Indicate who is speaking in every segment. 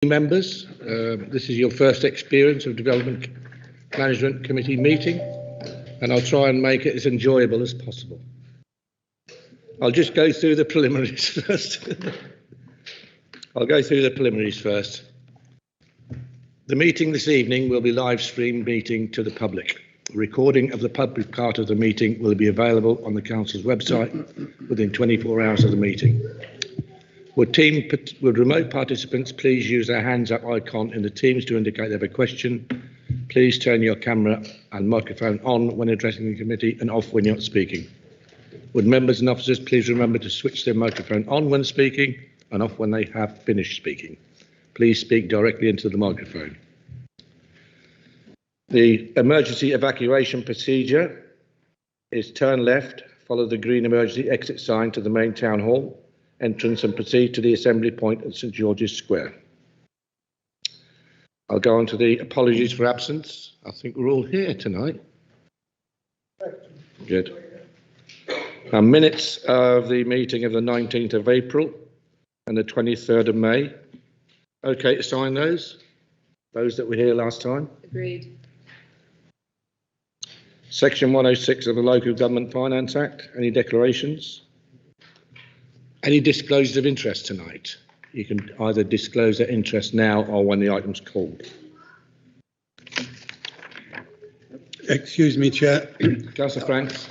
Speaker 1: Members, this is your first experience of Development Management Committee meeting, and I'll try and make it as enjoyable as possible. I'll just go through the preliminaries first. The meeting this evening will be live streamed meeting to the public. A recording of the public part of the meeting will be available on the Council's website within 24 hours of the meeting. Would remote participants please use their hands up icon in the Teams to indicate they have a question? Please turn your camera and microphone on when addressing the committee and off when you're not speaking. Would members and officers please remember to switch their microphone on when speaking and off when they have finished speaking. Please speak directly into the microphone. The emergency evacuation procedure is turn left, follow the green emergency exit sign to the main town hall entrance and proceed to the assembly point at St George's Square. I'll go on to the apologies for absence. I think we're all here tonight. Good. Now, minutes of the meeting of the 19th of April and the 23rd of May. Okay to sign those? Those that were here last time?
Speaker 2: Agreed.
Speaker 1: Section 106 of the Local Government Finance Act. Any declarations? Any disclosures of interest tonight? You can either disclose their interest now or when the item's called.
Speaker 3: Excuse me, Chair.
Speaker 1: Councillor Franks.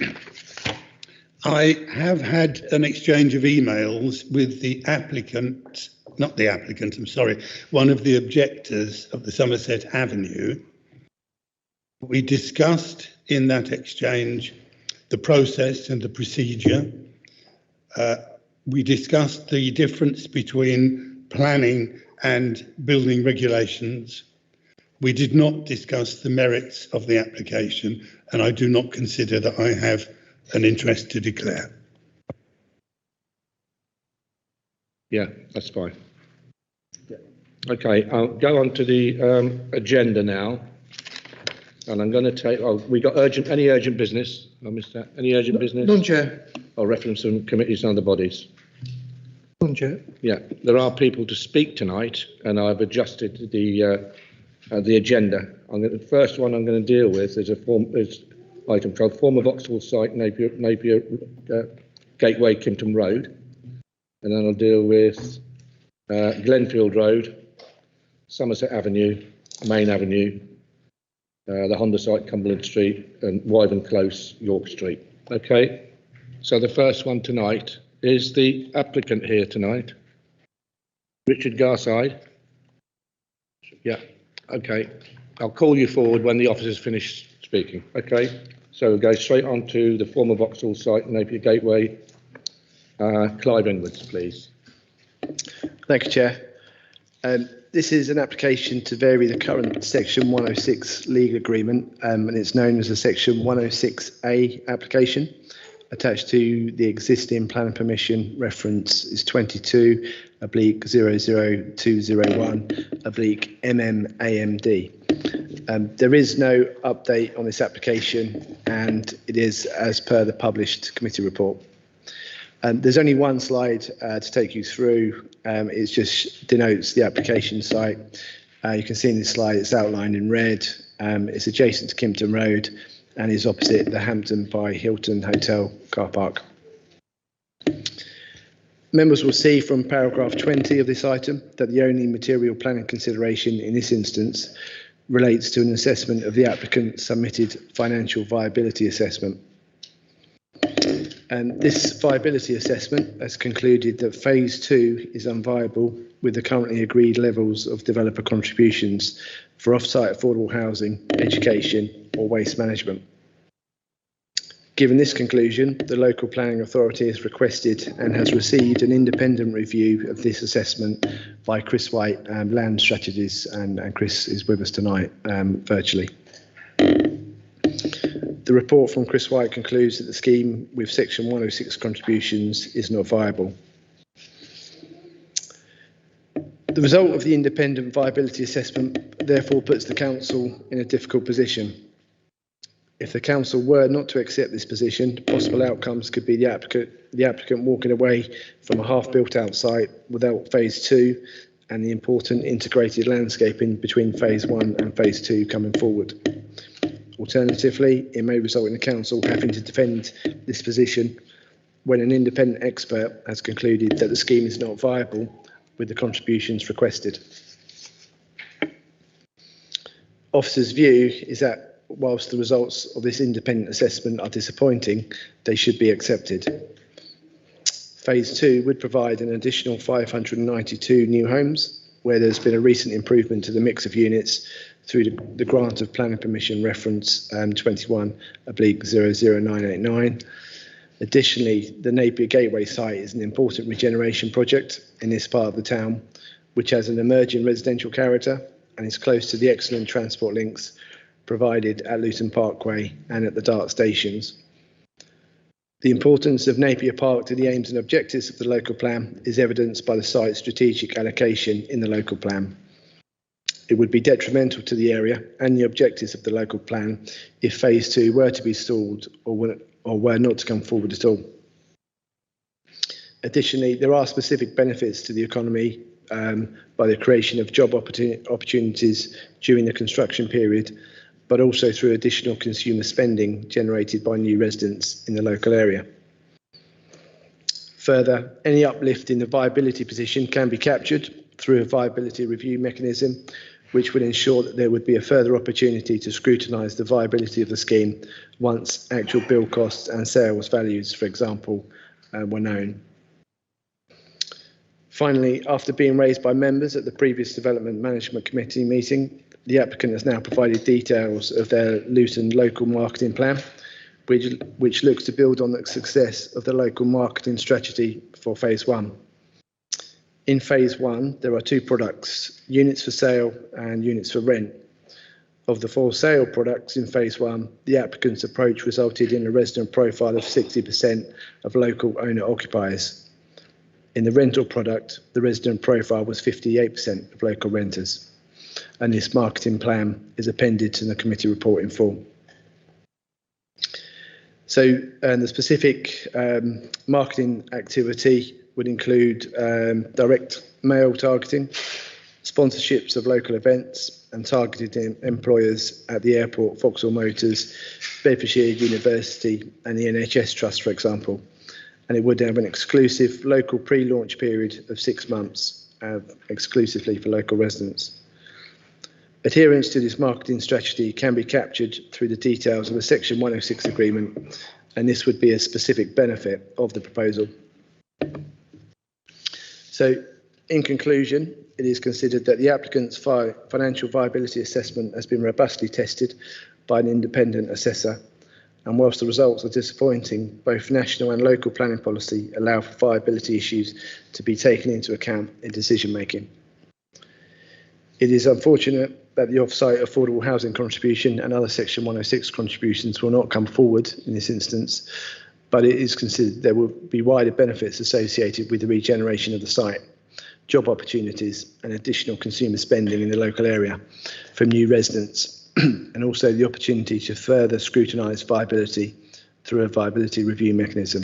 Speaker 3: I have had an exchange of emails with the applicant, not the applicant, I'm sorry, one of the objectors of the Somerset Avenue. We discussed in that exchange the process and the procedure. We discussed the difference between planning and building regulations. We did not discuss the merits of the application, and I do not consider that I have an interest to declare.
Speaker 1: Yeah, that's fine. Okay, I'll go on to the agenda now. And I'm going to take, we got any urgent business? I missed that. Any urgent business?
Speaker 4: None, Chair.
Speaker 1: I'll reference some committees and other bodies.
Speaker 4: None, Chair. Yeah,
Speaker 1: there are people to speak tonight, and I've adjusted the agenda. The first one I'm going to deal with is item 12, former Vauxhall site, Napier Gateway, Kimpton Road. And then I'll deal with Glenfield Road, Somerset Avenue, Main Avenue, the Honda site, Cumberland Street, and Wyvern Close, York Street. Okay, so the first one tonight is the applicant here tonight, Richard Garside. Yeah, okay. I'll call you forward when the officers finish speaking. Okay, so we'll go straight on to the former Vauxhall site, Napier Gateway. Clive Edwards, please.
Speaker 5: Thank you, Chair. This is an application to vary the current Section 106 legal agreement, and it's known as a Section 106A application. Attached to the existing planning permission reference is 22/00201/MMAMD. There is no update on this application, and it is as per the published committee report. There's only one slide to take you through. It just denotes the application site. You can see in this slide it's outlined in red. It's adjacent to Kimpton Road and is opposite the Hampton by Hilton Hotel car park. Members will see from paragraph 20 of this item that the only material planning consideration in this instance relates to an assessment of the applicant's submitted financial viability assessment. And this viability assessment has concluded that phase 2 is unviable with the currently agreed levels of developer contributions for off-site affordable housing, education or waste management. Given this conclusion, the local planning authority has requested and has received an independent review of this assessment by Chris White, Land Strategies, and Chris is with us tonight virtually. The report from Chris White concludes that the scheme with Section 106 contributions is not viable. The result of the independent viability assessment therefore puts the council in a difficult position. If the council were not to accept this position, possible outcomes could be the applicant walking away from a half-built-out site without phase 2 and the important integrated landscaping between phase 1 and phase 2 coming forward. Alternatively, it may result in the council having to defend this position when an independent expert has concluded that the scheme is not viable with the contributions requested. Officers' view is that whilst the results of this independent assessment are disappointing, they should be accepted. Phase 2 would provide an additional 592 new homes, where there's been a recent improvement to the mix of units through the grant of planning permission reference 21/00989. Additionally, the Napier Gateway site is an important regeneration project in this part of the town, which has an emerging residential character and is close to the excellent transport links provided at Luton Parkway and at the Dart stations. The importance of Napier Park to the aims and objectives of the local plan is evidenced by the site's strategic allocation in the local plan. It would be detrimental to the area and the objectives of the local plan if phase 2 were to be stalled or were not to come forward at all. Additionally, there are specific benefits to the economy by the creation of job opportunities during the construction period, but also through additional consumer spending generated by new residents in the local area. Further, any uplift in the viability position can be captured through a viability review mechanism, which would ensure that there would be a further opportunity to scrutinise the viability of the scheme once actual build costs and sales values, for example, were known. Finally, after being raised by members at the previous Development Management Committee meeting, the applicant has now provided details of their Luton local marketing plan, which looks to build on the success of the local marketing strategy for phase 1. In phase 1, there are 2 products, units for sale and units for rent. Of the 4 sale products in phase 1, the applicant's approach resulted in a resident profile of 60% of local owner occupiers. In the rental product, the resident profile was 58% of local renters, and this marketing plan is appended to the committee report in full. So the specific marketing activity would include direct mail targeting, sponsorships of local events and targeted employers at the airport, Vauxhall Motors, Bedfordshire University and the NHS Trust, for example. And it would have an exclusive local pre-launch period of 6 months, exclusively for local residents. Adherence to this marketing strategy can be captured through the details of a Section 106 agreement, and this would be a specific benefit of the proposal. So, in conclusion, it is considered that the applicant's financial viability assessment has been robustly tested by an independent assessor, and whilst the results are disappointing, both national and local planning policy allow for viability issues to be taken into account in decision making. It is unfortunate that the off-site affordable housing contribution and other Section 106 contributions will not come forward in this instance, but it is considered there will be wider benefits associated with the regeneration of the site, job opportunities and additional consumer spending in the local area from new residents, and also the opportunity to further scrutinise viability through a viability review mechanism.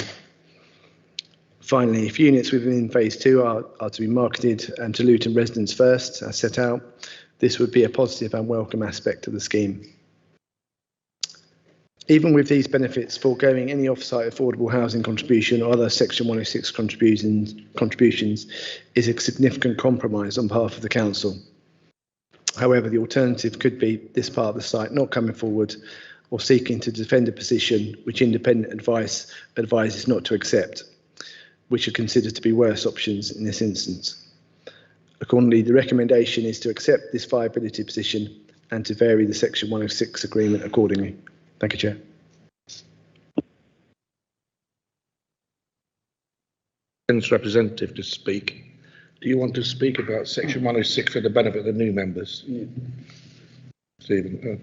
Speaker 5: Finally, if units within phase 2 are to be marketed to Luton residents first, as set out, this would be a positive and welcome aspect of the scheme. Even with these benefits, foregoing any off-site affordable housing contribution or other Section 106 contributions is a significant compromise on behalf of the council. However, the alternative could be this part of the site not coming forward or seeking to defend a position which independent advice advises not to accept, which are considered to be worse options in this instance. Accordingly, the recommendation is to accept this viability position and to vary the Section 106 agreement accordingly. Thank you, Chair.
Speaker 1: Representative to speak. Do you want to speak about Section 106 for the benefit of the new members? Yeah. Stephen.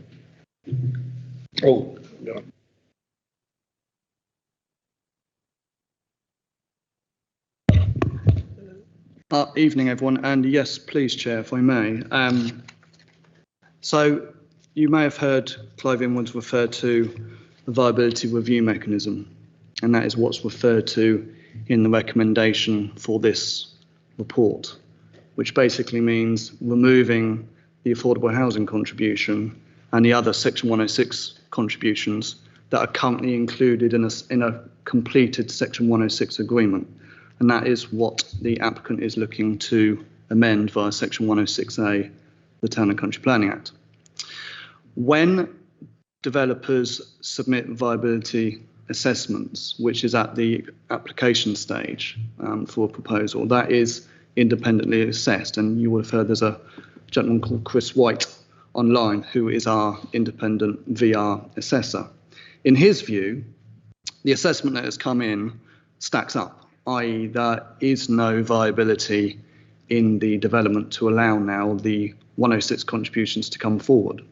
Speaker 1: No.
Speaker 2: Evening, everyone, and yes, please, Chair, if I may. So you may have heard Clive Inwood's refer to the viability review mechanism, and that is what's referred to in the recommendation for this report. which basically means removing the affordable housing contribution and the other Section 106 contributions that are currently included in a completed Section 106 agreement. And that is what the applicant is looking to amend via Section 106A, the Town and Country Planning Act. When developers submit viability assessments, which is at the application stage for a proposal, that is independently assessed. And you would have heard there's a gentleman called Chris White online who is our independent VR assessor. In his view, the assessment that has come in stacks up, i.e. there is no viability in the development to allow now the 106 contributions to come forward.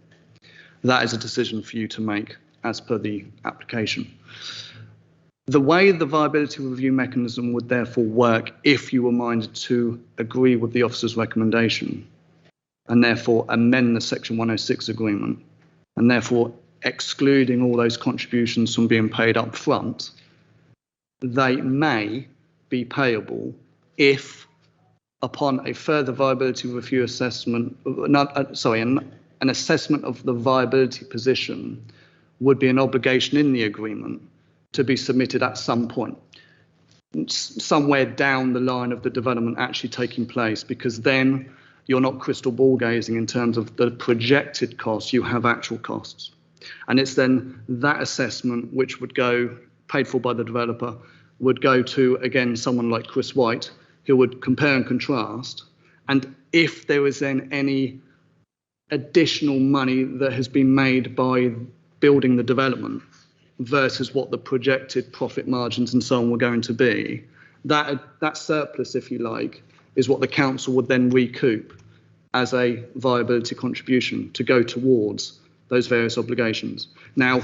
Speaker 2: That is a decision for you to make as per the application. The way the viability review mechanism would therefore work if you were minded to agree with the officer's recommendation and therefore amend the Section 106 agreement and therefore excluding all those contributions from being paid up front, they may be payable if upon a further viability review assessment, an assessment of the viability position would be an obligation in the agreement to be submitted at some point, somewhere down the line of the development actually taking place, because then you're not crystal ball gazing in terms of the projected costs, you have actual costs. And it's then that assessment which would go, paid for by the developer, would go to, again, someone like Chris White, who would compare and contrast. And if there is then any additional money that has been made by building the development versus what the projected profit margins and so on were going to be, that surplus, if you like, is what the council would then recoup as a viability contribution to go towards those various obligations. Now,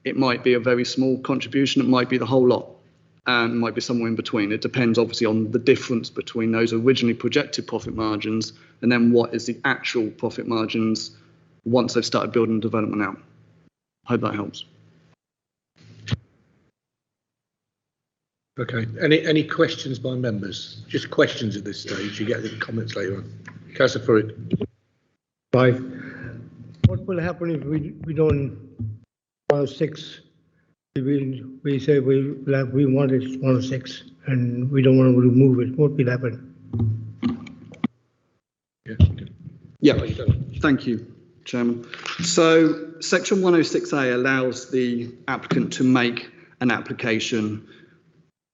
Speaker 2: it might be a very small contribution, it might be the whole lot, and it might be somewhere in between. It depends obviously on the difference between those originally projected profit margins and then what is the actual profit margins once they've started building the development out. Hope that helps.
Speaker 1: Okay. Any questions by members? Just questions at this stage. You get the comments later on. Councillor Furrick.
Speaker 4: Right. What will happen if we don't 106? We say we want it 106 and we don't want to remove it. What will happen?
Speaker 2: Yeah. Thank you, Chairman. So Section 106A allows the applicant to make an application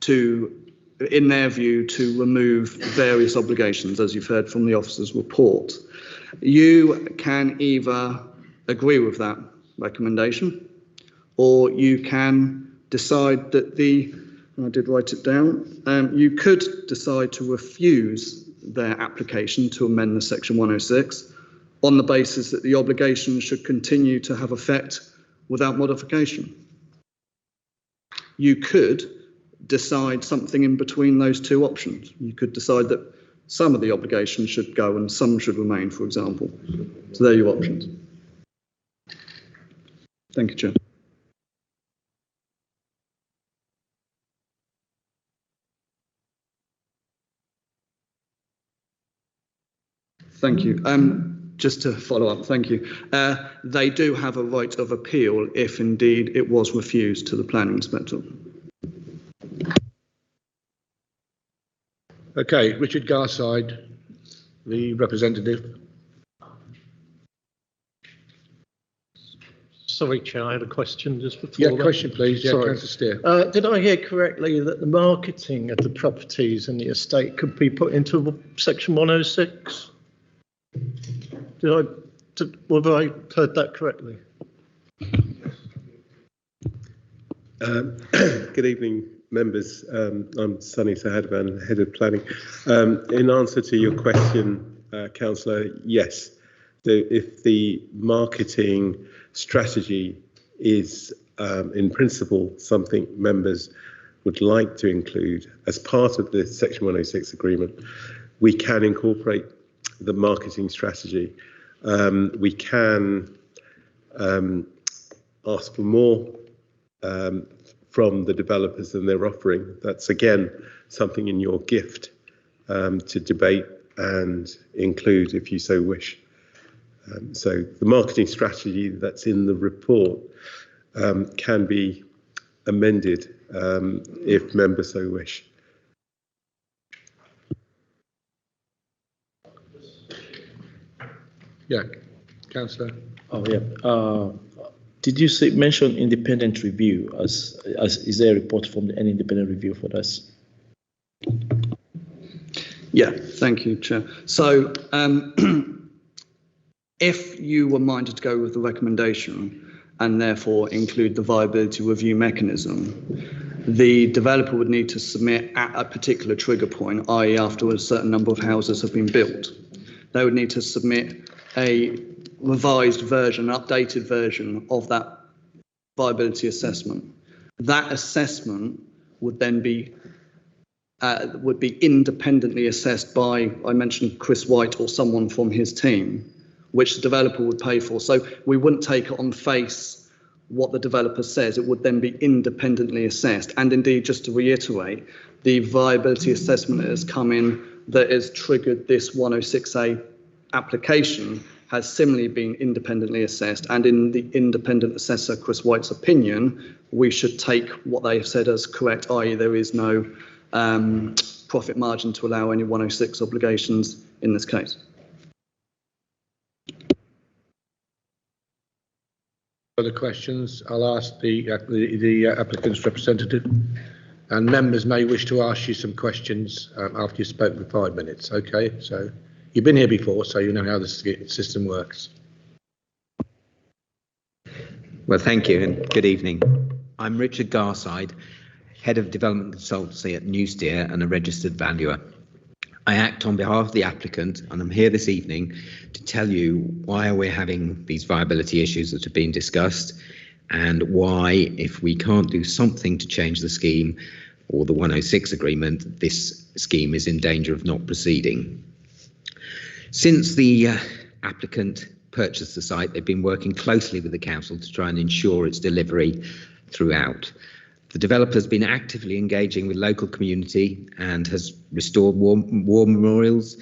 Speaker 2: to, in their view, to remove various obligations, as you've heard from the officer's report. You can either agree with that recommendation, or you can decide that I did write it down, you could decide to refuse their application to amend the Section 106 on the basis that the obligation should continue to have effect without modification. You could decide something in between those two options. You could decide that some of the obligations should go and some should remain, for example. So there are your options. Thank you, Chair. Thank you. Just to follow up, thank you. They do have a right of appeal if indeed it was refused to the planning inspector.
Speaker 1: Okay, Richard Garside, the representative.
Speaker 6: Sorry, Chair, I had a question just before.
Speaker 1: Yeah,
Speaker 6: that.
Speaker 1: question please. Yeah, Councillor Steer.
Speaker 6: Did I hear correctly that the marketing of the properties and the estate could be put into Section 106? Have I heard that correctly?
Speaker 7: Good evening, members. I'm Sunny Sahadban, Head of Planning. In answer to your question, Councillor, yes. If the marketing strategy is, in principle, something members would like to include as part of the Section 106 agreement, we can incorporate the marketing strategy. We can ask for more from the developers than they're offering. That's again something in your gift to debate and include if you so wish. So the marketing strategy that's in the report can be amended if members so wish.
Speaker 1: Yeah, Councillor.
Speaker 8: Oh yeah. Did you mention independent review as is there a report from an independent review for this?
Speaker 2: Yeah, thank you, Chair. So if you were minded to go with the recommendation and therefore include the viability review mechanism, the developer would need to submit at a particular trigger point, i.e. after a certain number of houses have been built. They would need to submit a revised version, updated version of that viability assessment. That assessment would then be independently assessed by, I mentioned Chris White or someone from his team, which the developer would pay for. So we wouldn't take it on face what the developer says. It would then be independently assessed. And indeed, just to reiterate, the viability assessment that has come in that has triggered this 106A application has similarly been independently assessed. And in the independent assessor, Chris White's opinion, we should take what they have said as correct, i.e. there is no profit margin to allow any 106 obligations in this case.
Speaker 1: Other questions? I'll ask the applicant's representative, and members may wish to ask you some questions after you've spoken for 5 minutes. Okay, so you've been here before, so you know how the system works.
Speaker 9: Well, thank you and good evening. I'm Richard Garside, Head of Development Consultancy at Newsteer and a registered valuer. I act on behalf of the applicant, and I'm here this evening to tell you why we're having these viability issues that are being discussed, and why, if we can't do something to change the scheme or the 106 agreement, this scheme is in danger of not proceeding. Since the applicant purchased the site, they've been working closely with the council to try and ensure its delivery throughout. The developer has been actively engaging with local community and has restored war memorials,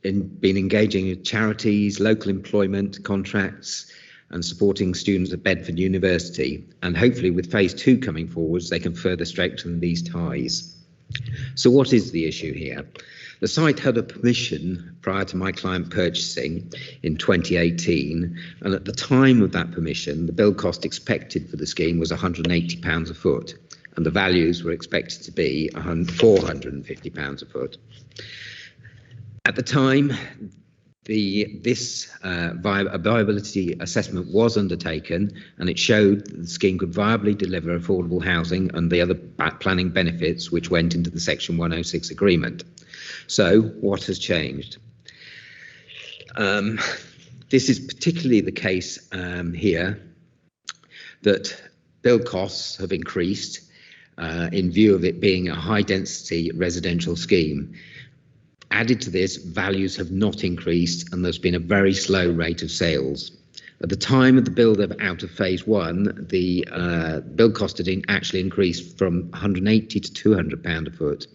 Speaker 9: been engaging with charities, local employment contracts, and supporting students at Bedford University. And hopefully with phase 2 coming forwards, they can further strengthen these ties. So what is the issue here? The site had a permission prior to my client purchasing in 2018, and at the time of that permission, the build cost expected for the scheme was £180 a foot, and the values were expected to be £450 a foot. At the time, this viability assessment was undertaken, and it showed that the scheme could viably deliver affordable housing and the other planning benefits which went into the Section 106 agreement. So what has changed? This is particularly the case here, that build costs have increased in view of it being a high density residential scheme. Added to this, values have not increased, and there's been a very slow rate of sales. At the time of the build out of phase 1, the build cost had actually increased from £180 to £200 a foot.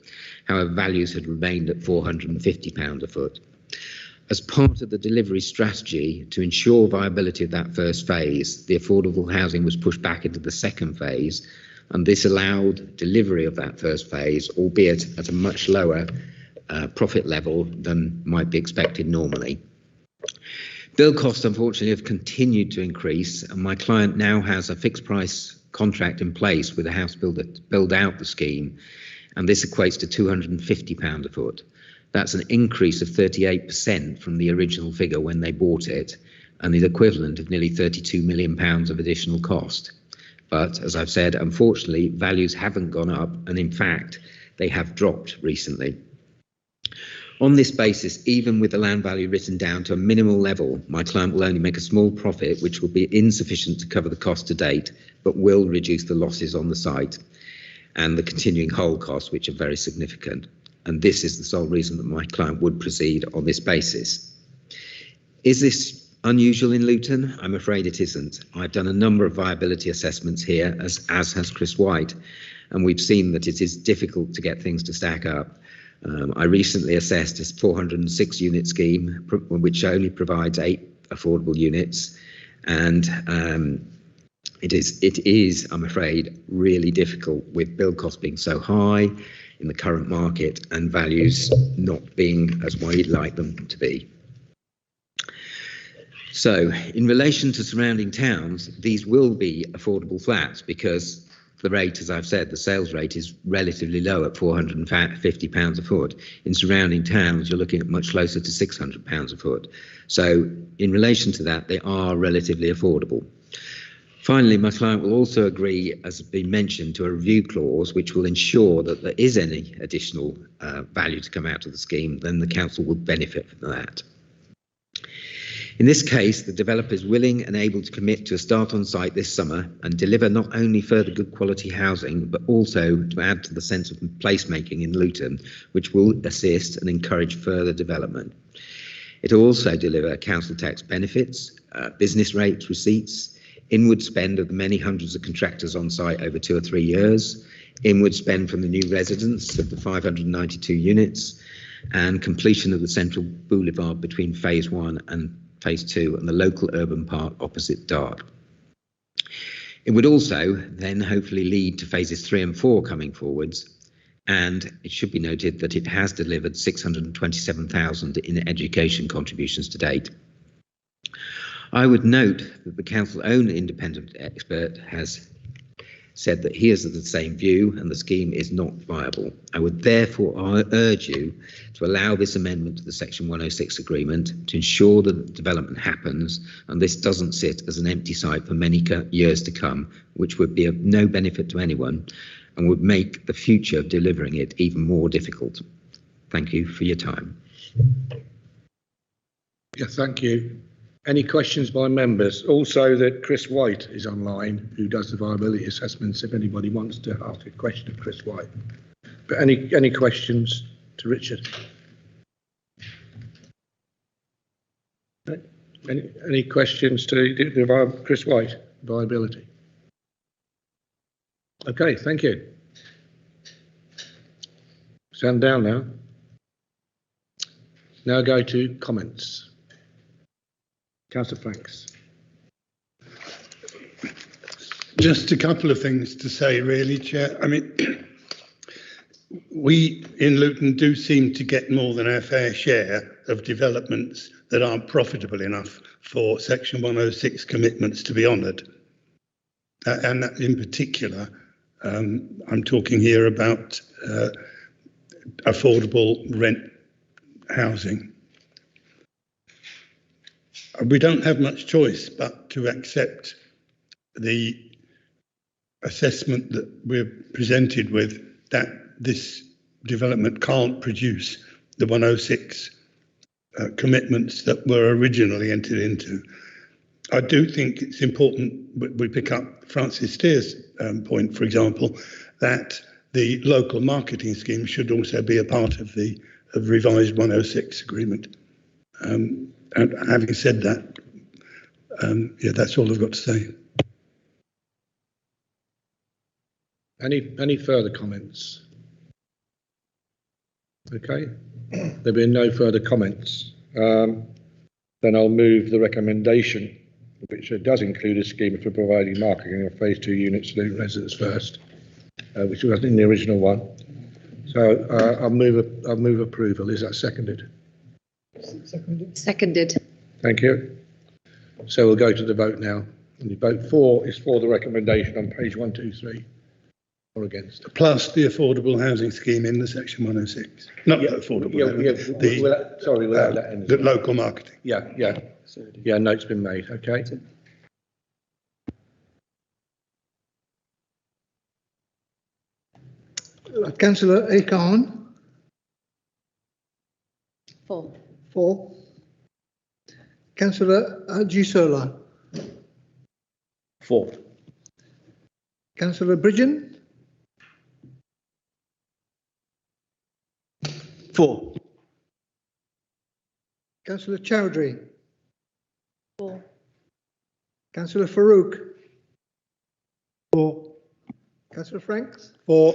Speaker 9: However, values had remained at £450 a foot. As part of the delivery strategy to ensure viability of that first phase, the affordable housing was pushed back into the second phase, and this allowed delivery of that first phase, albeit at a much lower profit level than might be expected normally. Build costs, unfortunately, have continued to increase, and my client now has a fixed price contract in place with a house builder to build out the scheme, and this equates to £250 a foot. That's an increase of 38% from the original figure when they bought it, and the equivalent of nearly £32 million of additional cost. But as I've said, unfortunately, values haven't gone up, and in fact, they have dropped recently. On this basis, even with the land value written down to a minimal level, my client will only make a small profit, which will be insufficient to cover the cost to date, but will reduce the losses on the site and the continuing hold costs, which are very significant. And this is the sole reason that my client would proceed on this basis. Is this unusual in Luton? I'm afraid it isn't. I've done a number of viability assessments here, as has Chris White, and we've seen that it is difficult to get things to stack up. I recently assessed this 406 unit scheme, which only provides 8 affordable units, and it is, I'm afraid, really difficult with build costs being so high in the current market and values not being as what you'd like them to be. So, in relation to surrounding towns, these will be affordable flats because the rate, as I've said, the sales rate is relatively low at £450 a foot. In surrounding towns, you're looking at much closer to £600 a foot. So, in relation to that, they are relatively affordable. Finally, my client will also agree, as has been mentioned, to a review clause which will ensure that there is any additional value to come out of the scheme, then the council will benefit from that. In this case, the developer is willing and able to commit to a start on site this summer and deliver not only further good quality housing, but also to add to the sense of placemaking in Luton, which will assist and encourage further development. It will also deliver council tax benefits, business rates, receipts, inward spend of the many hundreds of contractors on site over 2 or 3 years, inward spend from the new residents of the 592 units, and completion of the central boulevard between phase 1 and phase 2 and the local urban park opposite Dart. It would also then hopefully lead to phases 3 and 4 coming forwards, and it should be noted that it has delivered 627,000 in education contributions to date. I would note that the council's own independent expert has said that he is of the same view and the scheme is not viable. I would therefore urge you to allow this amendment to the Section 106 agreement to ensure that development happens and this doesn't sit as an empty site for many years to come, which would be of no benefit to anyone and would make the future of delivering it even more difficult. Thank you for your time.
Speaker 1: Yeah, thank you. Any questions by members? Also that Chris White is online, who does the viability assessments, if anybody wants to ask a question of Chris White. But any questions to Richard? Any questions to Chris White, viability? Okay, thank you. Stand down now. Now go to comments. Councillor Franks.
Speaker 3: Just a couple of things to say, really, Chair. I mean, we in Luton do seem to get more than our fair share of developments that aren't profitable enough for Section 106 commitments to be honoured. And that in particular, I'm talking here about affordable rent housing. We don't have much choice but to accept the assessment that we're presented with, that this development can't produce the 106 commitments that were originally entered into. I do think it's important we pick up Francis Steer's point, for example, that the local marketing scheme should also be a part of the revised 106 agreement. And having said that, yeah, that's all I've got to say.
Speaker 1: Any further comments? Okay, there being no further comments, then I'll move the recommendation, which does include a scheme for providing marketing of phase 2 units to residents first, which was in the original one. So I'll move approval. Is that seconded?
Speaker 10: Seconded.
Speaker 1: Thank you. So we'll go to the vote now. And the vote for is for the recommendation on page 123, or against.
Speaker 3: Plus the affordable housing scheme in the Section 106. Not affordable.
Speaker 1: Without that end.
Speaker 3: The local marketing.
Speaker 1: Yeah, note's been made. Okay.
Speaker 6: Councillor Akon.
Speaker 10: 4.
Speaker 6: 4. Councillor Gisola.
Speaker 8: 4.
Speaker 6: Councillor Bridgen. 4. Councillor Chowdhury.
Speaker 10: 4.
Speaker 6: Councillor Farouk. 4. Councillor Franks.
Speaker 3: 4.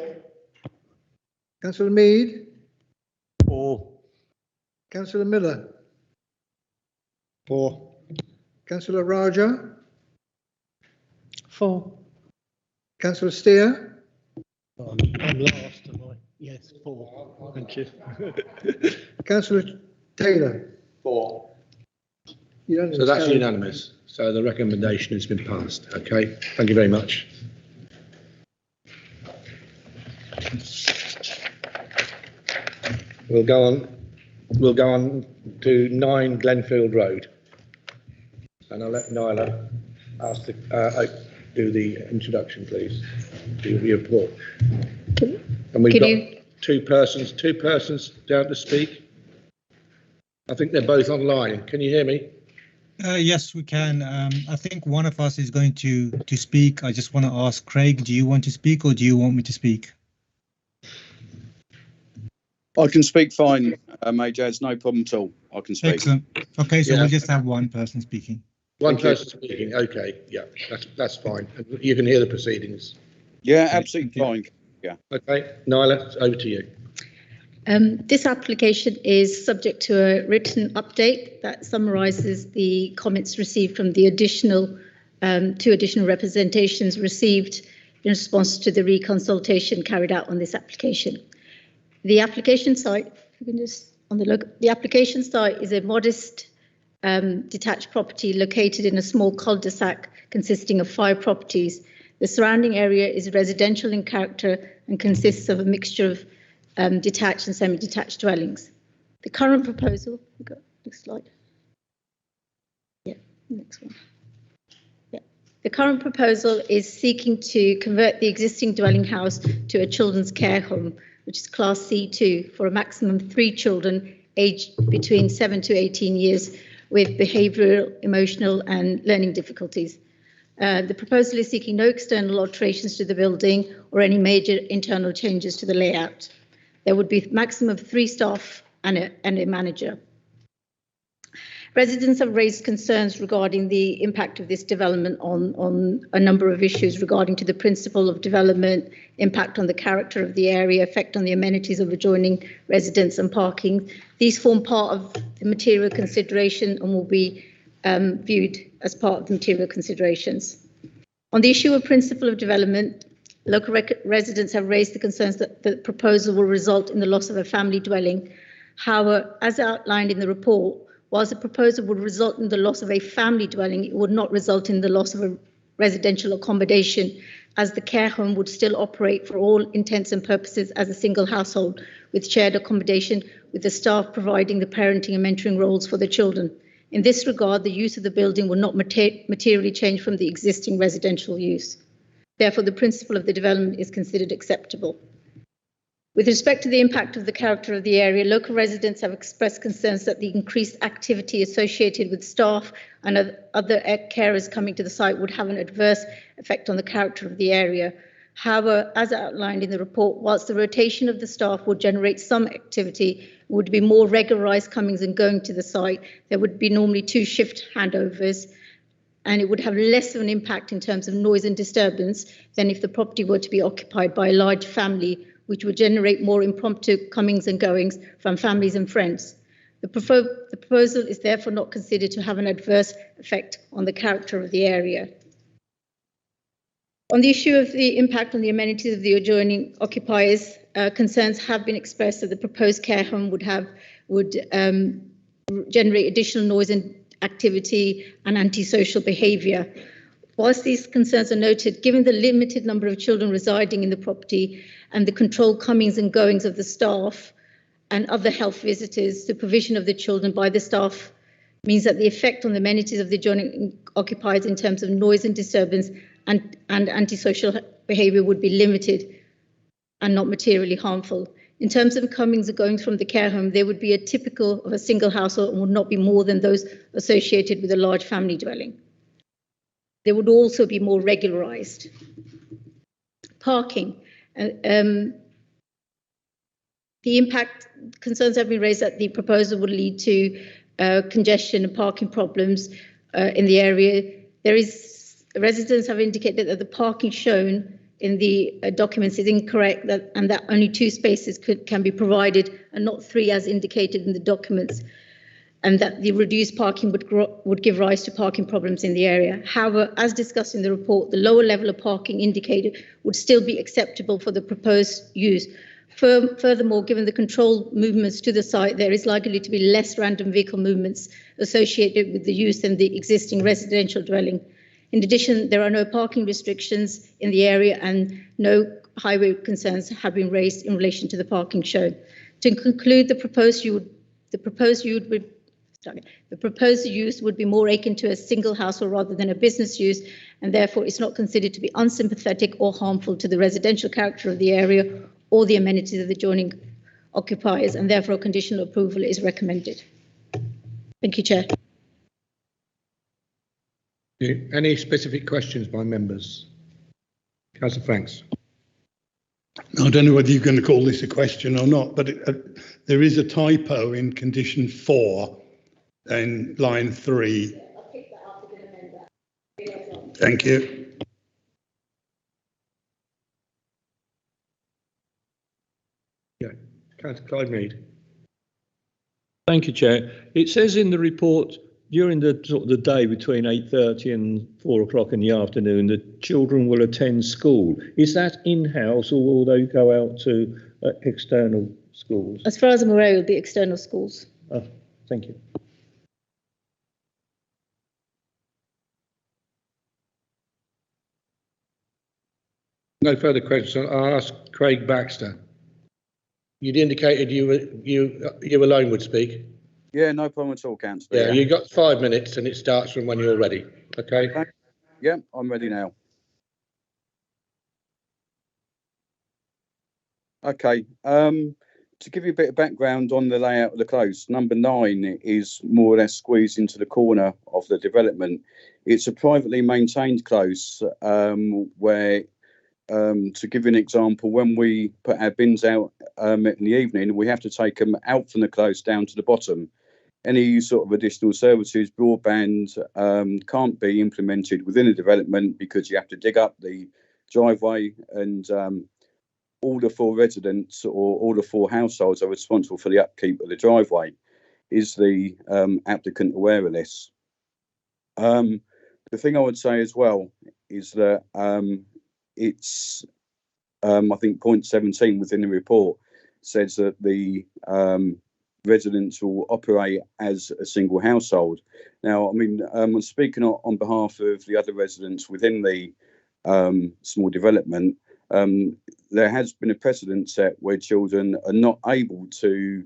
Speaker 6: Councillor Mead. 4.
Speaker 11: Councillor Miller,
Speaker 6: 4.
Speaker 11: Councillor Raja,
Speaker 6: 4.
Speaker 11: Councillor Steer,
Speaker 6: I'm last, am I? Yes, 4. Thank you.
Speaker 11: Councillor Taylor.
Speaker 6: 4.
Speaker 11: Unanimous.
Speaker 1: So that's
Speaker 11: Carried.
Speaker 1: unanimous. So the recommendation has been passed. Okay, thank you very much. We'll go on to 9 Glenfield Road. And I'll let Nyla ask do the introduction, please. Do the report. And we've got two persons down to speak. I think they're both online. Can you hear me?
Speaker 12: Yes, we can. I think one of us is going to speak. I just want to ask Craig, do you want to speak or do you want me to speak?
Speaker 13: I can speak fine, Major. It's no problem at all. I can speak.
Speaker 12: Excellent. Okay, so
Speaker 1: Yeah.
Speaker 12: we'll just have one person speaking.
Speaker 1: One person speaking. Okay, yeah, that's fine. You can hear the proceedings.
Speaker 13: Yeah, absolutely fine. Yeah.
Speaker 1: Okay, Nyla, over to you.
Speaker 10: This application is subject to a written update that summarises the comments received from the two additional representations received in response to the reconsultation carried out on this application. The application site, if you can just on the look, the application site is a modest detached property located in a small cul-de-sac consisting of 5 properties. The surrounding area is residential in character and consists of a mixture of detached and semi-detached dwellings. The current proposal, next slide. Yeah, next one. Yeah. The current proposal is seeking to convert the existing dwelling house to a children's care home, which is Class C2, for a maximum of 3 children aged between 7 to 18 years with behavioural, emotional and learning difficulties. The proposal is seeking no external alterations to the building or any major internal changes to the layout. There would be a maximum of 3 staff and a manager. Residents have raised concerns regarding the impact of this development on a number of issues regarding to the principle of development, impact on the character of the area, effect on the amenities of adjoining residents and parking. These form part of the material consideration and will be viewed as part of the material considerations. On the issue of principle of development, local residents have raised the concerns that the proposal will result in the loss of a family dwelling. However, as outlined in the report, whilst the proposal would result in the loss of a family dwelling, it would not result in the loss of a residential accommodation, as the care home would still operate for all intents and purposes as a single household with shared accommodation, with the staff providing the parenting and mentoring roles for the children. In this regard, the use of the building will not materially change from the existing residential use. Therefore, the principle of the development is considered acceptable. With respect to the impact of the character of the area, local residents have expressed concerns that the increased activity associated with staff and other carers coming to the site would have an adverse effect on the character of the area. However, as outlined in the report, whilst the rotation of the staff would generate some activity, it would be more regularised comings and going to the site. There would be normally 2 shift handovers, and it would have less of an impact in terms of noise and disturbance than if the property were to be occupied by a large family, which would generate more impromptu comings and goings from families and friends. The proposal is therefore not considered to have an adverse effect on the character of the area. On the issue of the impact on the amenities of the adjoining occupiers, concerns have been expressed that the proposed care home would generate additional noise and activity and antisocial behaviour. Whilst these concerns are noted, given the limited number of children residing in the property and the controlled comings and goings of the staff and other health visitors, supervision of the children by the staff means that the effect on the amenities of the adjoining occupiers in terms of noise and disturbance and antisocial behaviour would be limited and not materially harmful. In terms of comings and goings from the care home, they would be a typical of a single household and would not be more than those associated with a large family dwelling. They would also be more regularised. Parking. The impact concerns have been raised that the proposal would lead to congestion and parking problems in the area. Residents have indicated that the parking shown in the documents is incorrect, and that only 2 spaces can be provided and not 3 as indicated in the documents, and that the reduced parking would give rise to parking problems in the area. However, as discussed in the report, the lower level of parking indicated would still be acceptable for the proposed use. Furthermore, given the controlled movements to the site, there is likely to be less random vehicle movements associated with the use than the existing residential dwelling. In addition, there are no parking restrictions in the area and no highway concerns have been raised in relation to the parking shown. To conclude, the proposed use would be more akin to a single household rather than a business use, and therefore is not considered to be unsympathetic or harmful to the residential character of the area or the amenities of the adjoining occupiers, and therefore conditional approval is recommended. Thank you, Chair.
Speaker 1: Any specific questions by members? Councillor Franks.
Speaker 3: I don't know whether you're going to call this a question or not, but there is a typo in condition 4 in line 3. Thank you.
Speaker 1: Yeah, Councillor Clive Mead.
Speaker 14: Thank you, Chair. It says in the report during the sort of the day between 8:30 and 4 o'clock in the afternoon, the children will attend school. Is that in-house or will they go out to external schools?
Speaker 10: As far as I'm aware, it will be external schools.
Speaker 14: Thank you.
Speaker 1: No further questions. I'll ask Craig Baxter. You'd indicated you alone would speak.
Speaker 13: Yeah, no problem at all, Councillor.
Speaker 1: Yeah, you've got 5 minutes and it starts from when you're ready. Okay?
Speaker 13: Yeah, I'm ready now. Okay, to give you a bit of background on the layout of the close, number 9 is more or less squeezed into the corner of the development. It's a privately maintained close where, to give you an example, when we put our bins out in the evening, we have to take them out from the close down to the bottom. Any sort of additional services, broadband, can't be implemented within a development because you have to dig up the driveway, and all the 4 residents or all the 4 households are responsible for the upkeep of the driveway. Is the applicant aware of this? The thing I would say as well is that it's, I think point 17 within the report says that the residents will operate as a single household. Now, I mean, I'm speaking on behalf of the other residents within the small development. There has been a precedent set where children are not able to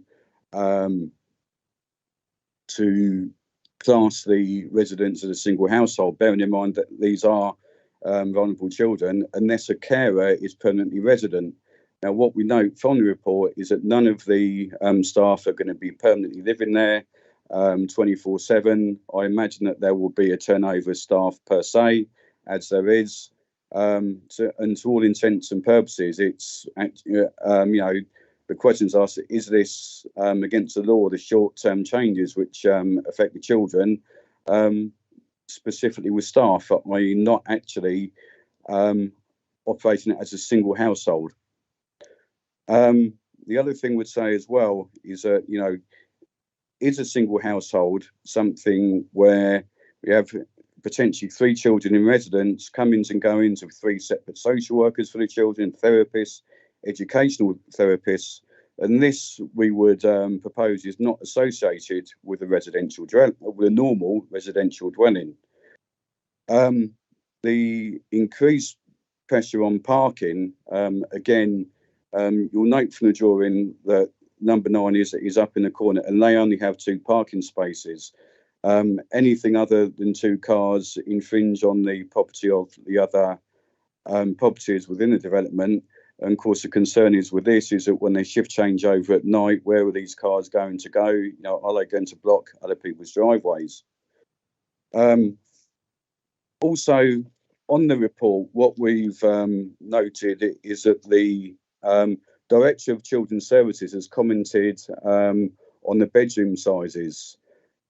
Speaker 13: class the residents as a single household, bearing in mind that these are vulnerable children, unless a carer is permanently resident. Now, what we note from the report is that none of the staff are going to be permanently living there 24/7. I imagine that there will be a turnover of staff per se, as there is. And to all intents and purposes, it's the questions asked: is this against the law? The short-term changes which affect the children, specifically with staff, i.e., not actually operating it as a single household. The other thing we'd say as well is that, is a single household something where we have potentially 3 children in residence, come-ins and go-ins with 3 separate social workers for the children, therapists, educational therapists, and this we would propose is not associated with a normal residential dwelling. The increased pressure on parking, again, you'll note from the drawing that number 9 is up in the corner, and they only have 2 parking spaces. Anything other than 2 cars infringe on the property of the other properties within the development. And of course, the concern is with this is that when they shift change over at night, where are these cars going to go? Are they going to block other people's driveways? Also, on the report, what we've noted is that the Director of Children's Services has commented on the bedroom sizes.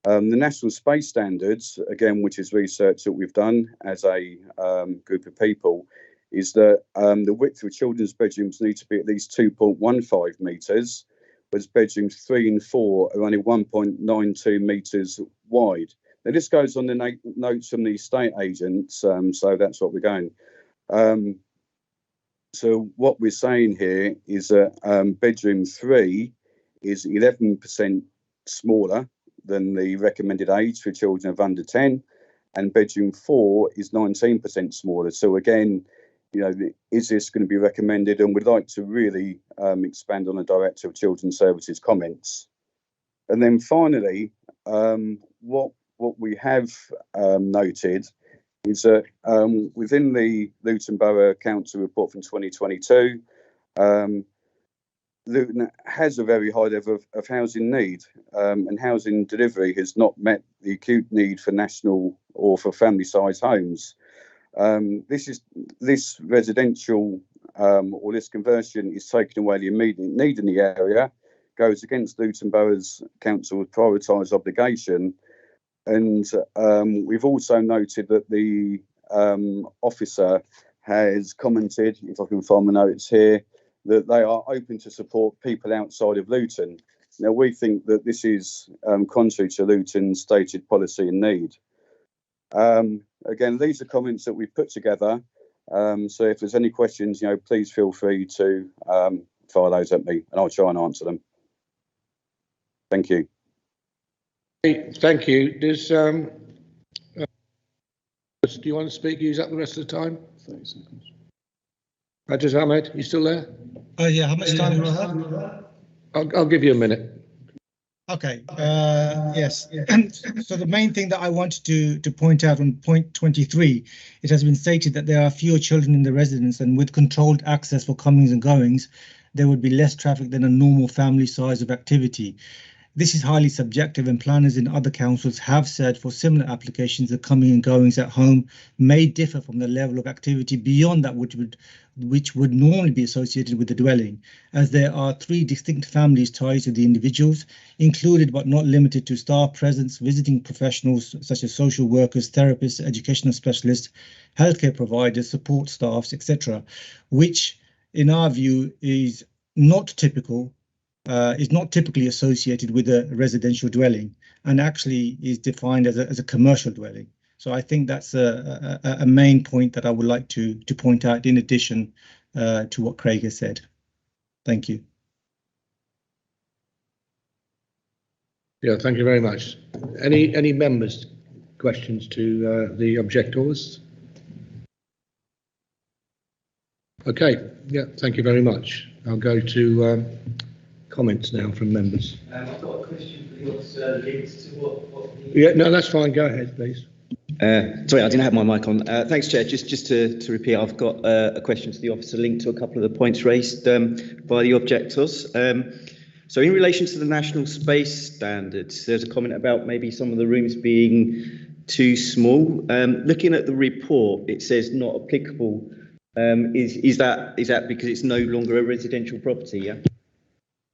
Speaker 13: The National Space Standards, again, which is research that we've done as a group of people, is that the width of children's bedrooms need to be at least 2.15 metres, whereas bedrooms 3 and 4 are only 1.92 metres wide. Now, this goes on the notes from the estate agents, so that's what we're going. So what we're saying here is that bedroom 3 is 11% smaller than the recommended age for children of under 10, and bedroom 4 is 19% smaller. So again, you know, is this going to be recommended? And we'd like to really expand on the Director of Children's Services comments. And then finally, what we have noted is that within the Luton Borough Council report from 2022, Luton has a very high level of housing need, and housing delivery has not met the acute need for national or for family-sized homes. This residential or this conversion is taking away the immediate need in the area, goes against Luton Borough's Council's prioritised obligation. And we've also noted that the officer has commented, if I can find my notes here, that they are open to support people outside of Luton. Now, we think that this is contrary to Luton's stated policy and need. Again, these are comments that we've put together. So if there's any questions, you know, please feel free to fire those at me and I'll try and answer them. Thank you.
Speaker 1: Thank you. Do you want to speak? Use up the rest of the time? 30 seconds. Ajaz Ahmed, you still there?
Speaker 12: Yeah, how much time do I have?
Speaker 1: I'll give you a minute.
Speaker 12: Okay, yes. So the main thing that I wanted to point out on point 23, it has been stated that there are fewer children in the residence, and with controlled access for comings and goings, there would be less traffic than a normal family size of activity. This is highly subjective, and planners in other councils have said for similar applications, the coming and goings at home may differ from the level of activity beyond that which would normally be associated with the dwelling, as there are 3 distinct families tied to the individuals, included but not limited to staff presence, visiting professionals such as social workers, therapists, educational specialists, healthcare providers, support staffs, etc., which in our view is not typically associated with a residential dwelling, and actually is defined as a commercial dwelling. So I think that's a main point that I would like to point out, in addition to what Craig has said. Thank you.
Speaker 1: Yeah, thank you very much. Any members' questions to the objectors? Okay, yeah, thank you very much. I'll go to comments now from members.
Speaker 15: I've got a question for the officer linked to what
Speaker 1: Yeah, no, that's fine. Go ahead, please.
Speaker 16: Sorry, I didn't have my mic on. Thanks, Chair. Just to repeat, I've got a question to the officer linked to a couple of the points raised by the objectors. So in relation to the national space standards, there's a comment about maybe some of the rooms being too small. Looking at the report, it says not applicable. Is that because it's no longer a residential property? Yeah.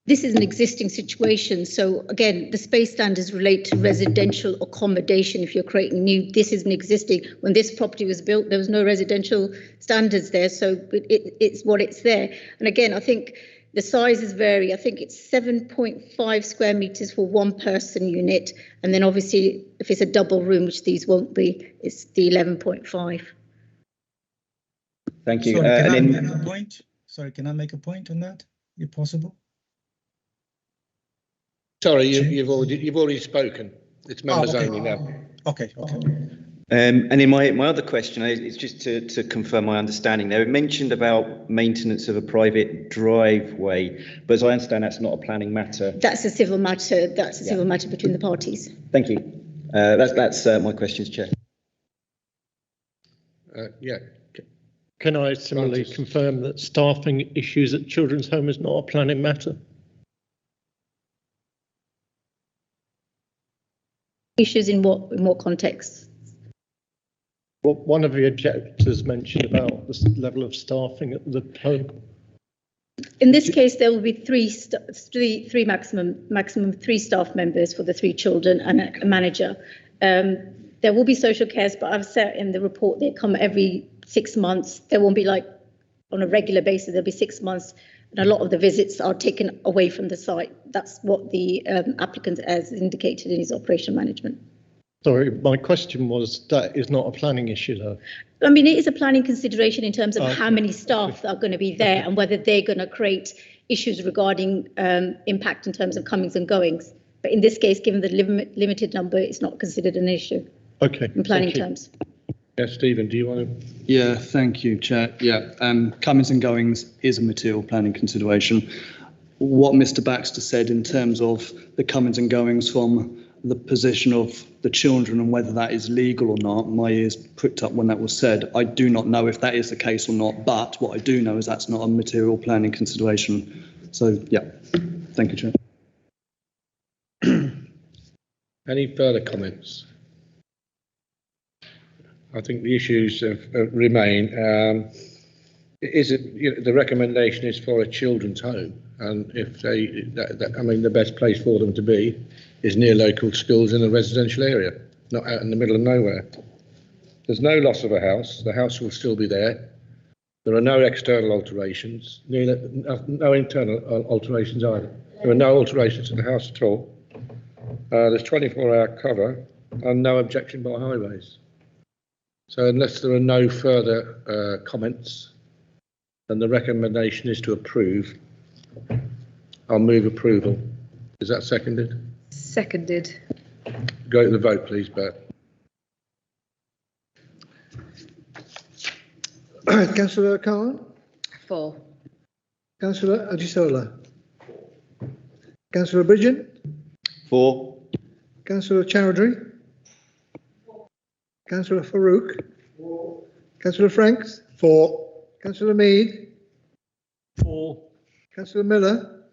Speaker 10: This is an existing situation. So again, the space standards relate to residential accommodation. If you're creating new, this is an existing. When this property was built, there was no residential standards there. So it's what it's there. And again, I think the sizes vary. I think it's 7.5 square meters for 1 person unit. And then obviously, if it's a double room, which these won't be, it's the 11.5.
Speaker 16: Thank you.
Speaker 12: Sorry, can I make a point? Sorry, can I make a point on that, if possible?
Speaker 1: Sorry, you've already spoken. It's members only now.
Speaker 12: Okay.
Speaker 16: And then my other question is just to confirm my understanding. They mentioned about maintenance of a private driveway, but as I understand, that's not a planning matter.
Speaker 10: That's a civil matter. That's a civil matter between the parties.
Speaker 16: Thank you. That's my questions, Chair.
Speaker 1: Yeah.
Speaker 6: Can I similarly confirm that staffing issues at Children's Home is not a planning matter?
Speaker 10: Issues in what context?
Speaker 6: Well, one of the objectors mentioned about the level of staffing at the home.
Speaker 10: In this case, there will be three maximum 3 staff members for the 3 children and a manager. There will be social cares, but I've said in the report they come every 6 months. There won't be like on a regular basis, there'll be 6 months, and a lot of the visits are taken away from the site. That's what the applicant has indicated in his operation management.
Speaker 6: Sorry, my question was, that is not a planning issue though.
Speaker 10: I mean, it is a planning consideration in terms of how many staff are going to be there and whether they're going to create issues regarding impact in terms of comings and goings. But in this case, given the limited number, it's not considered an issue.
Speaker 6: Okay.
Speaker 10: In planning terms.
Speaker 1: Yes, Stephen, do you want to?
Speaker 2: Yeah, thank you, Chair. Yeah, comings and goings is a material planning consideration. What Mr. Baxter said in terms of the comings and goings from the position of the children and whether that is legal or not, my ears pricked up when that was said. I do not know if that is the case or not, but what I do know is that's not a material planning consideration. So, yeah, thank you, Chair.
Speaker 1: Any further comments? I think the issues remain. The recommendation is for a children's home, and if they, I mean, the best place for them to be is near local schools in a residential area, not out in the middle of nowhere. There's no loss of a house. The house will still be there. There are no external alterations, no internal alterations either. There are no alterations to the house at all. There's 24-hour cover and no objection by highways. So unless there are no further comments, then the recommendation is to approve. I'll move approval. Is that seconded?
Speaker 17: Seconded.
Speaker 1: Go to the vote, please, Bert.
Speaker 11: Councillor Khan,
Speaker 17: 4.
Speaker 11: Councillor Ajisola, Councillor Bridgen,
Speaker 16: 4.
Speaker 11: Councillor Chowdhury, Councillor Farouk,
Speaker 15: 4.
Speaker 11: Councillor Franks, 4. Councillor Mead,
Speaker 14: 4.
Speaker 11: Councillor Miller,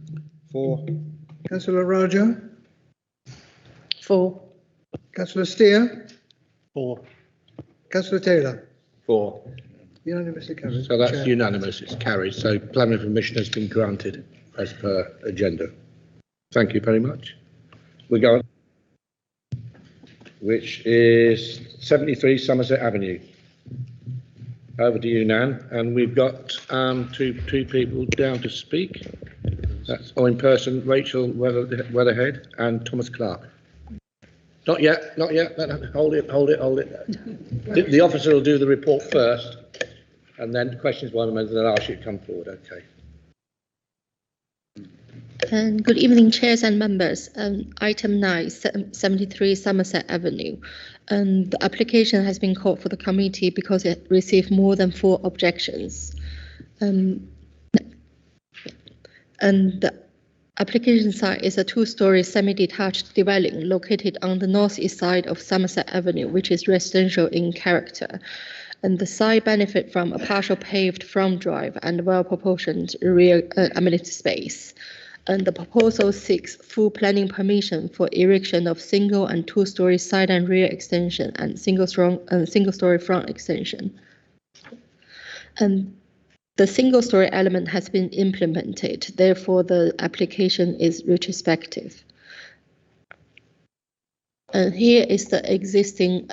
Speaker 16: 4.
Speaker 11: Councillor Raja,
Speaker 17: 4.
Speaker 11: Councillor Steer,
Speaker 6: 4.
Speaker 11: Councillor Taylor.
Speaker 16: 4.
Speaker 11: Unanimously carried.
Speaker 1: So that's
Speaker 11: Chair.
Speaker 1: unanimous, it's carried. So planning permission has been granted as per agenda. Thank you very much. We go on, which is 73 Somerset Avenue. Over to you, Nan, and we've got two people down to speak. That's in person, Rachel Weatherhead and Thomas Clark. Not yet, not yet. Hold it. The officer will do the report first, and then questions by the members, and then I'll ask you to come forward. Okay.
Speaker 18: Good evening, chairs and members. Item 9, 73 Somerset Avenue. The application has been called for the committee because it received more than 4 objections. And the application site is a 2-story semi-detached dwelling located on the northeast side of Somerset Avenue, which is residential in character. And the site benefit from a partial paved front drive and well-proportioned rear amenity space. And the proposal seeks full planning permission for erection of single and 2-story side and rear extension and single-story front extension. And the single-story element has been implemented, therefore the application is retrospective. And here is the existing,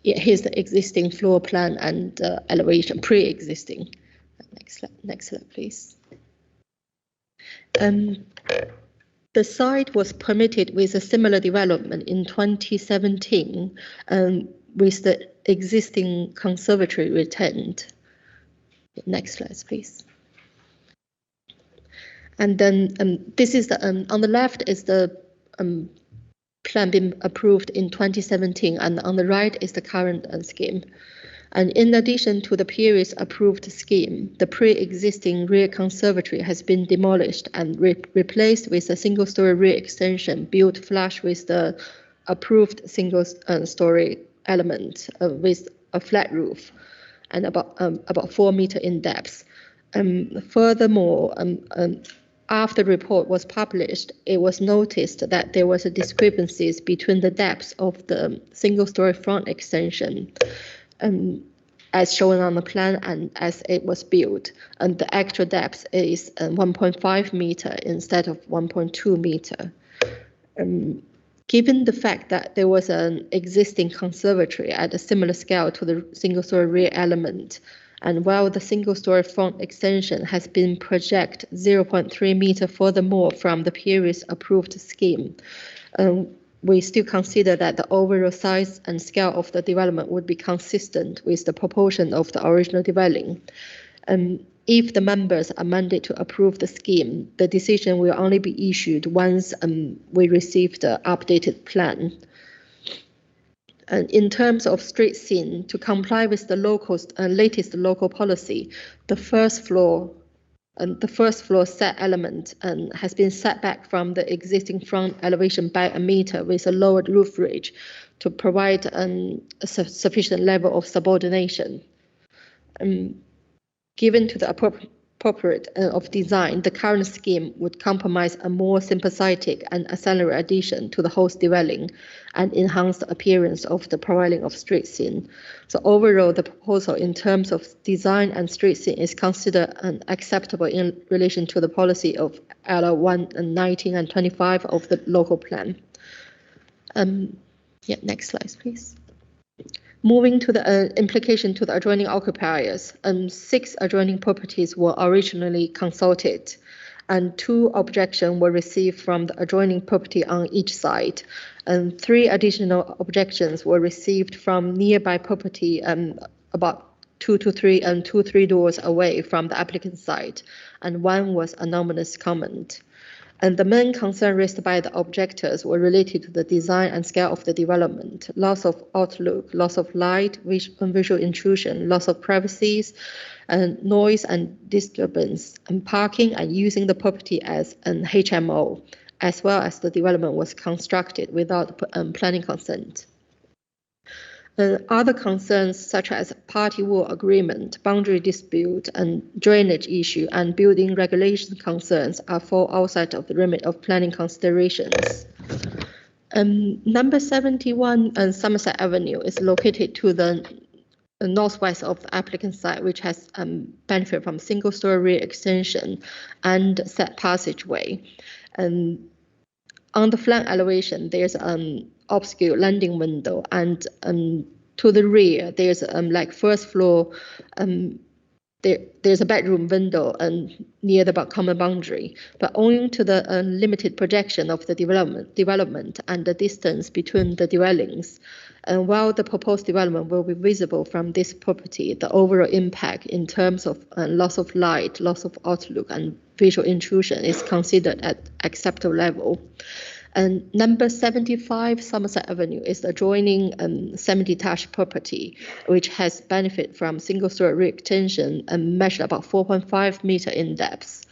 Speaker 18: here's the existing floor plan and elevation, pre-existing. Next slide, please. The site was permitted with a similar development in 2017 with the existing conservatory retained. Next slide, please. And then this is the on the left is the plan being approved in 2017, and on the right is the current scheme. And in addition to the previous approved scheme, the pre-existing rear conservatory has been demolished and replaced with a single-story rear extension built flush with the approved single-story element with a flat roof and about 4 meters in depth. Furthermore, after the report was published, it was noticed that there was a discrepancies between the depths of the single-story front extension as shown on the plan and as it was built, and the actual depth is 1.5 meter instead of 1.2 meter. Given the fact that there was an existing conservatory at a similar scale to the single-story rear element, and while the single-story front extension has been projected 0.3 meter furthermore from the previous approved scheme, we still consider that the overall size and scale of the development would be consistent with the proportion of the original dwelling. If the members are mandated to approve the scheme, the decision will only be issued once we receive the updated plan. And in terms of street scene, to comply with the latest local policy, the first floor set element has been set back from the existing front elevation by a meter with a lowered roof ridge to provide a sufficient level of subordination. Given to the appropriate of design, the current scheme would compromise a more sympathetic and ancillary addition to the host dwelling and enhance the appearance of the providing of street scene. So overall, the proposal in terms of design and street scene is considered acceptable in relation to the policy of LR 119 and 25 of the local plan. Next slide, please. Moving to the implication to the adjoining occupiers, 6 adjoining properties were originally consulted, and 2 objections were received from the adjoining property on each side, and 3 additional objections were received from nearby property about 2 to 3 doors away from the applicant's site, and 1 was anonymous comment. And the main concern raised by the objectors were related to the design and scale of the development, loss of outlook, loss of light, visual intrusion, loss of privacy, and noise and disturbance, and parking and using the property as an HMO, as well as the development was constructed without planning consent. Other concerns such as party wall agreement, boundary dispute, and drainage issue and building regulation concerns are fall outside of the remit of planning considerations. Number 71 Somerset Avenue is located to the northwest of the applicant site, which has benefit from single-story rear extension and set passageway. On the flank elevation, there's an obscure landing window, and to the rear, there's like first floor, there's a bedroom window near the common boundary, but owing to the limited projection of the development and the distance between the dwellings, and while the proposed development will be visible from this property, the overall impact in terms of loss of light, loss of outlook, and visual intrusion is considered at acceptable level. And number 75 Somerset Avenue is the adjoining semi-detached property, which has benefit from single-story rear extension and measured about 4.5 meter in depth.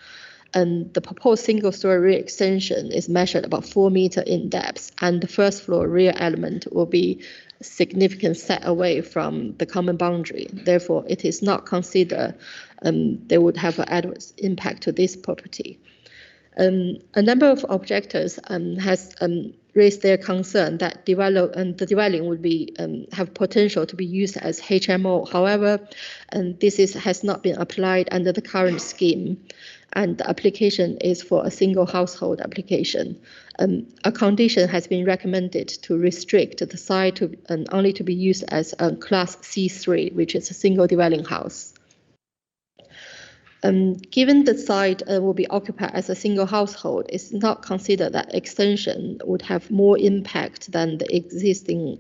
Speaker 18: And the proposed single-story rear extension is measured about 4 meter in depth, and the first floor rear element will be significant set away from the common boundary. Therefore, it is not considered they would have an adverse impact to this property. A number of objectors has raised their concern that the dwelling would be have potential to be used as HMO. However, this has not been applied under the current scheme, and the application is for a single household application. A condition has been recommended to restrict the site to only to be used as a Class C3, which is a single dwelling house. Given the site will be occupied as a single household, it's not considered that extension would have more impact than the existing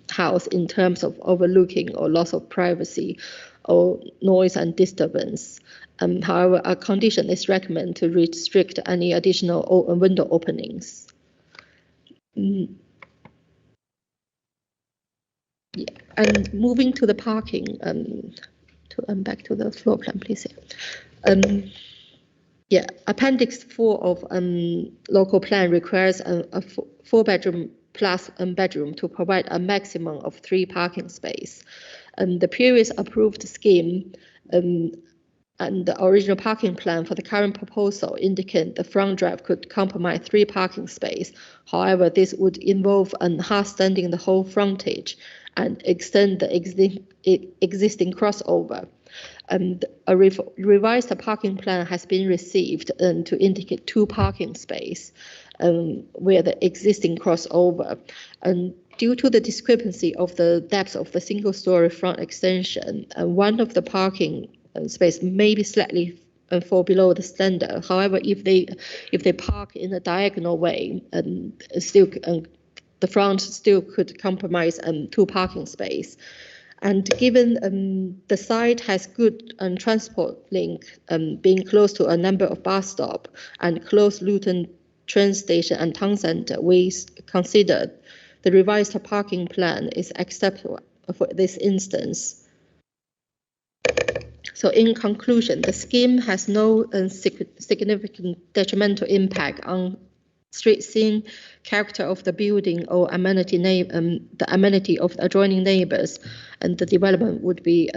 Speaker 18: house in terms of overlooking or loss of privacy or noise and disturbance. However, a condition is recommended to restrict any additional window openings. Yeah. And moving to the parking, back to the floor plan, please. Appendix 4 of local plan requires a 4-bedroom plus bedroom to provide a maximum of 3 parking space. The previous approved scheme and the original parking plan for the current proposal indicate the front drive could compromise 3 parking space. However, this would involve hard standing the whole frontage and extend the existing crossover. A revised parking plan has been received to indicate 2 parking spaces where the existing crossover. And due to the discrepancy of the depth of the single-story front extension, one of the parking space may be slightly fall below the standard. However, if they park in a diagonal way, still the front still could compromise 2 parking space. And given the site has good transport link, being close to a number of bus stops and close Luton train station and town centre, we consider the revised parking plan is acceptable for this instance. So in conclusion, the scheme has no significant detrimental impact on street scene, character of the building, or the amenity of the adjoining neighbours, and the development would be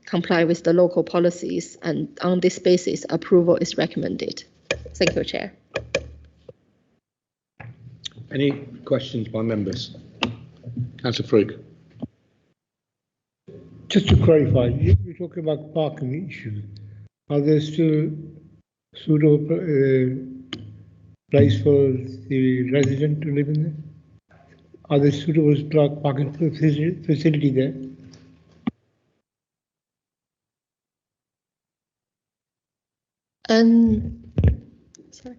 Speaker 18: comply with the local policies. And on this basis, approval is recommended. Thank you, Chair.
Speaker 1: Any questions by members? Councillor Frigg.
Speaker 4: Just to clarify, you're talking about parking issues. Are there still suitable place for the resident to live in there? Are there suitable parking facility there?
Speaker 18: Sorry.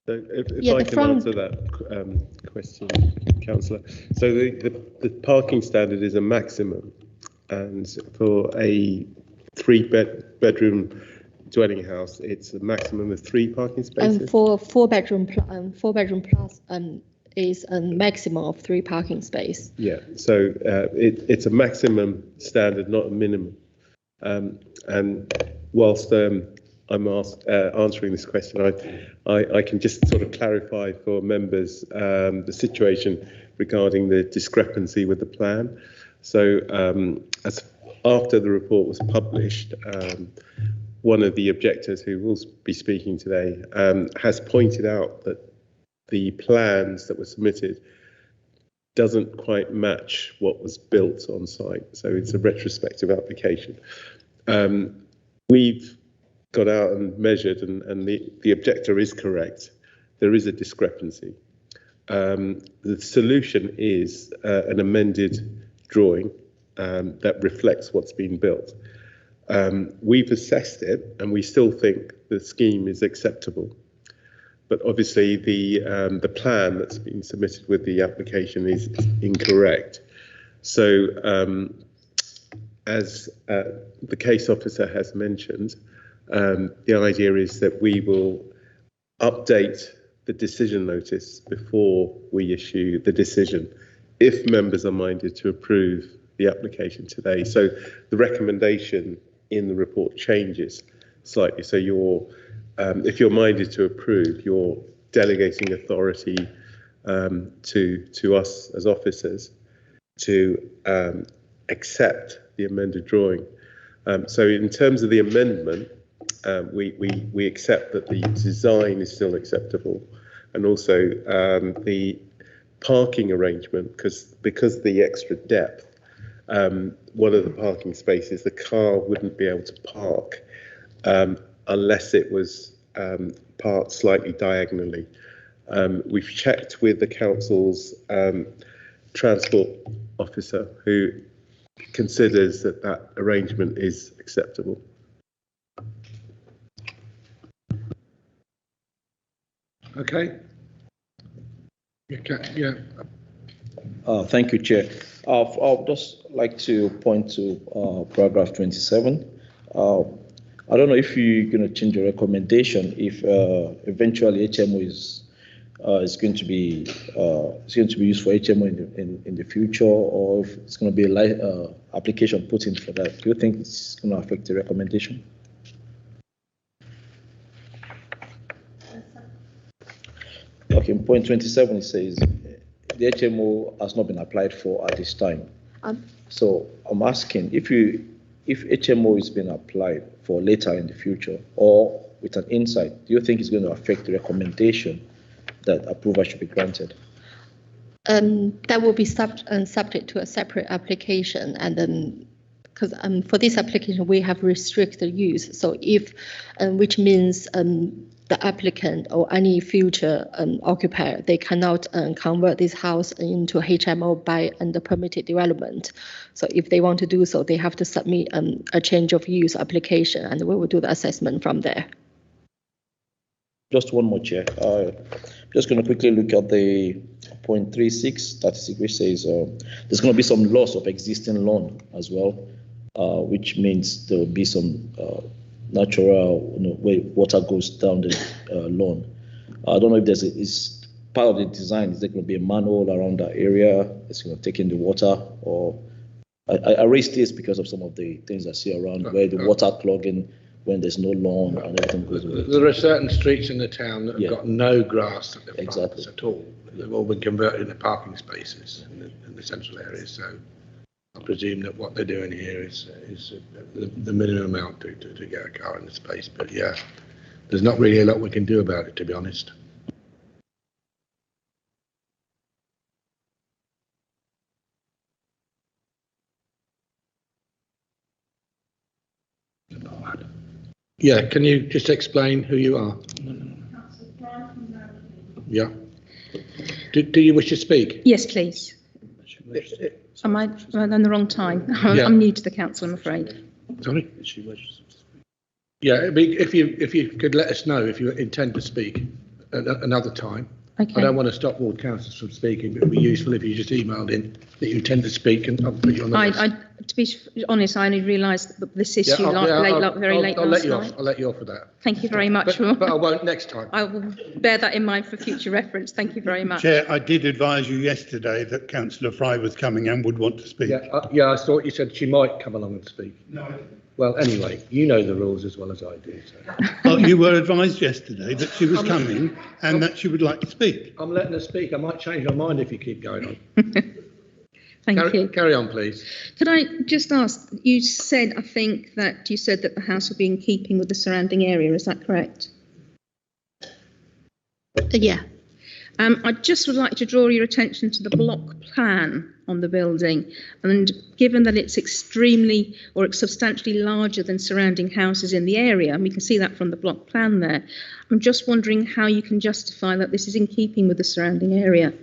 Speaker 7: So if I can answer that question, Councillor. So the parking standard is a maximum, and for a 3-bedroom dwelling house, it's a maximum of 3 parking spaces.
Speaker 18: And for 4-bedroom plus is a maximum of 3 parking spaces.
Speaker 7: Yeah, so it's a maximum standard, not a minimum. And whilst I'm answering this question, I can just sort of clarify for members the situation regarding the discrepancy with the plan. So as after the report was published, one of the objectors who will be speaking today has pointed out that the plans that were submitted doesn't quite match what was built on site. So it's a retrospective application. We've got out and measured, and the objector is correct. There is a discrepancy. The solution is an amended drawing that reflects what's been built. We've assessed it, and we still think the scheme is acceptable. But obviously, the plan that's been submitted with the application is incorrect. So, as the case officer has mentioned, the idea is that we will update the decision notice before we issue the decision, if members are minded to approve the application today. So the recommendation in the report changes slightly. So if you're minded to approve, you're delegating authority to us as officers to accept the amended drawing. So in terms of the amendment, we accept that the design is still acceptable, and also the parking arrangement, because the extra depth, one of the parking spaces, the car wouldn't be able to park unless it was parked slightly diagonally. We've checked with the council's transport officer, who considers that arrangement is acceptable.
Speaker 1: Okay. Yeah.
Speaker 8: Thank you, Chair. I'll just like to point to paragraph 27. I don't know if you're going to change your recommendation if eventually HMO is going to be used for HMO in the future, or if it's going to be a application put in for that. Do you think it's going to affect the recommendation? Okay, in point 27 it says the HMO has not been applied for at this time. So I'm asking if HMO is being applied for later in the future, or with an insight, do you think it's going to affect the recommendation that approval should be granted?
Speaker 18: That will be subject to a separate application, and then because for this application, we have restricted use. So if, which means the applicant or any future occupier, they cannot convert this house into HMO by under permitted development. So if they want to do so, they have to submit a change of use application, and we will do the assessment from there.
Speaker 8: Just one more, Chair. Just going to quickly look at the 0.36 statistic, which says there's going to be some loss of existing lawn as well, which means there will be some natural, where water goes down the lawn. I don't know if is part of the design. Is there going to be a manhole around that area? It's going to take in the water, or I raised this because of some of the things I see around where the water clogging when there's no lawn and everything goes away.
Speaker 1: There are certain streets in the town that have got no grass at the front at all. They've all been converted into parking spaces in the central areas. So I presume that what they're doing here is the minimum amount to get a car in the space. But yeah, there's not really a lot we can do about it, to be honest. Yeah, can you just explain who you are? Yeah. Do you wish to speak?
Speaker 19: Yes, please. Am I on the wrong time? I'm new to the council, I'm afraid.
Speaker 1: Sorry? Yeah, if you could let us know if you intend to speak another time.
Speaker 19: Okay.
Speaker 1: I don't want to stop ward councillors from speaking, but it would be useful if you just emailed in that you intend to speak, and I'll put you on the list.
Speaker 19: To be honest, I only realised that this issue very late last night.
Speaker 1: I'll let you off for that.
Speaker 19: Thank you very much.
Speaker 1: But I won't next time.
Speaker 19: I will bear that in mind for future reference. Thank you very much.
Speaker 3: Chair, I did advise you yesterday that Councillor Fry was coming and would want to speak.
Speaker 1: Yeah, I thought you said she might come along and speak.
Speaker 3: No, I didn't.
Speaker 1: Well, anyway, you know the rules as well as I do. So.
Speaker 3: Well, you were advised yesterday that she was coming and that she would like to speak.
Speaker 1: I'm letting her speak. I might change my mind if you keep going on.
Speaker 19: Thank you.
Speaker 1: Carry on, please.
Speaker 19: Could I just ask, you said that the house will be in keeping with the surrounding area, is that correct?
Speaker 18: Yeah.
Speaker 19: I just would like to draw your attention to the block plan on the building, and given that it's extremely or it's substantially larger than surrounding houses in the area, and we can see that from the block plan there, I'm just wondering how you can justify that this is in keeping with the surrounding area.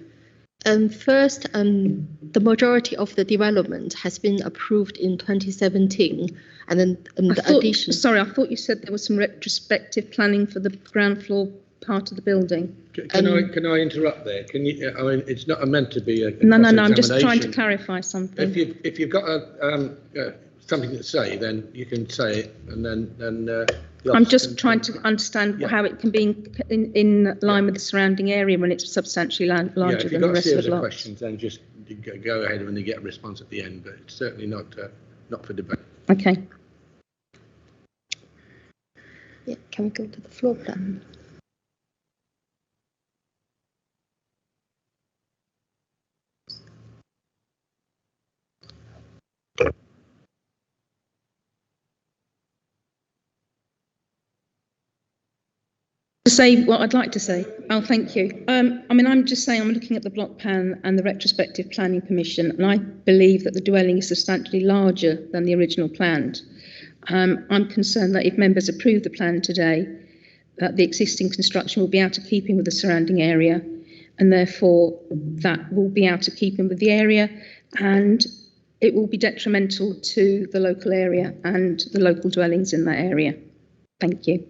Speaker 18: First, the majority of the development has been approved in 2017, and then the addition. Sorry,
Speaker 19: I thought you said there was some retrospective planning for the ground floor part of the building.
Speaker 1: Can I interrupt there? Can you? I mean, it's not meant to be a
Speaker 19: no. I'm just trying to clarify something.
Speaker 1: If you've got something to say, then you can say it, and then.
Speaker 19: I'm just trying to understand how it can be in line with the surrounding area when it's substantially larger than the rest of the block. If you've got a series of questions,
Speaker 1: then just go ahead when you get a response at the end, but it's certainly not for debate.
Speaker 19: Okay.
Speaker 18: Yeah, can we go to the floor plan?
Speaker 19: To say what I'd like to say. Oh, thank you. I mean, I'm just saying I'm looking at the block plan and the retrospective planning permission, and I believe that the dwelling is substantially larger than the original planned. I'm concerned that if members approve the plan today, that the existing construction will be out of keeping with the surrounding area, and therefore that will be out of keeping with the area, and it will be detrimental to the local area and the local dwellings in that area. Thank you.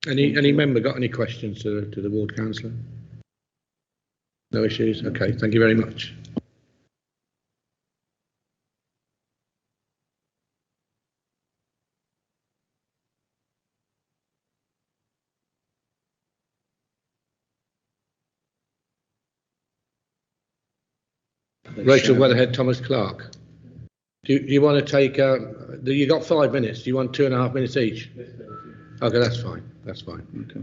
Speaker 1: Any member got any questions to the ward councillor? No issues? Okay, thank you very much. Rachel Weatherhead, Thomas Clark. Do you want to take? You got 5 minutes. Do you want 2.5 minutes each? Okay, that's fine. That's fine. Okay.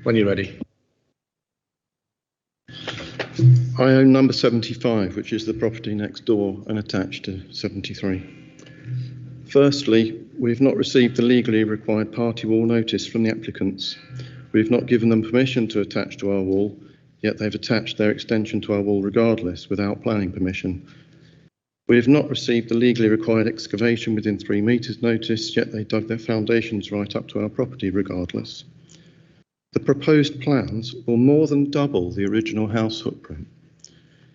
Speaker 1: When you're ready.
Speaker 20: I own number 75, which is the property next door and attached to 73. Firstly, we've not received the legally required party wall notice from the applicants. We've not given them permission to attach to our wall, yet they've attached their extension to our wall regardless without planning permission. We have not received the legally required excavation within 3 metres notice, yet they dug their foundations right up to our property regardless. The proposed plans will more than double the original house footprint.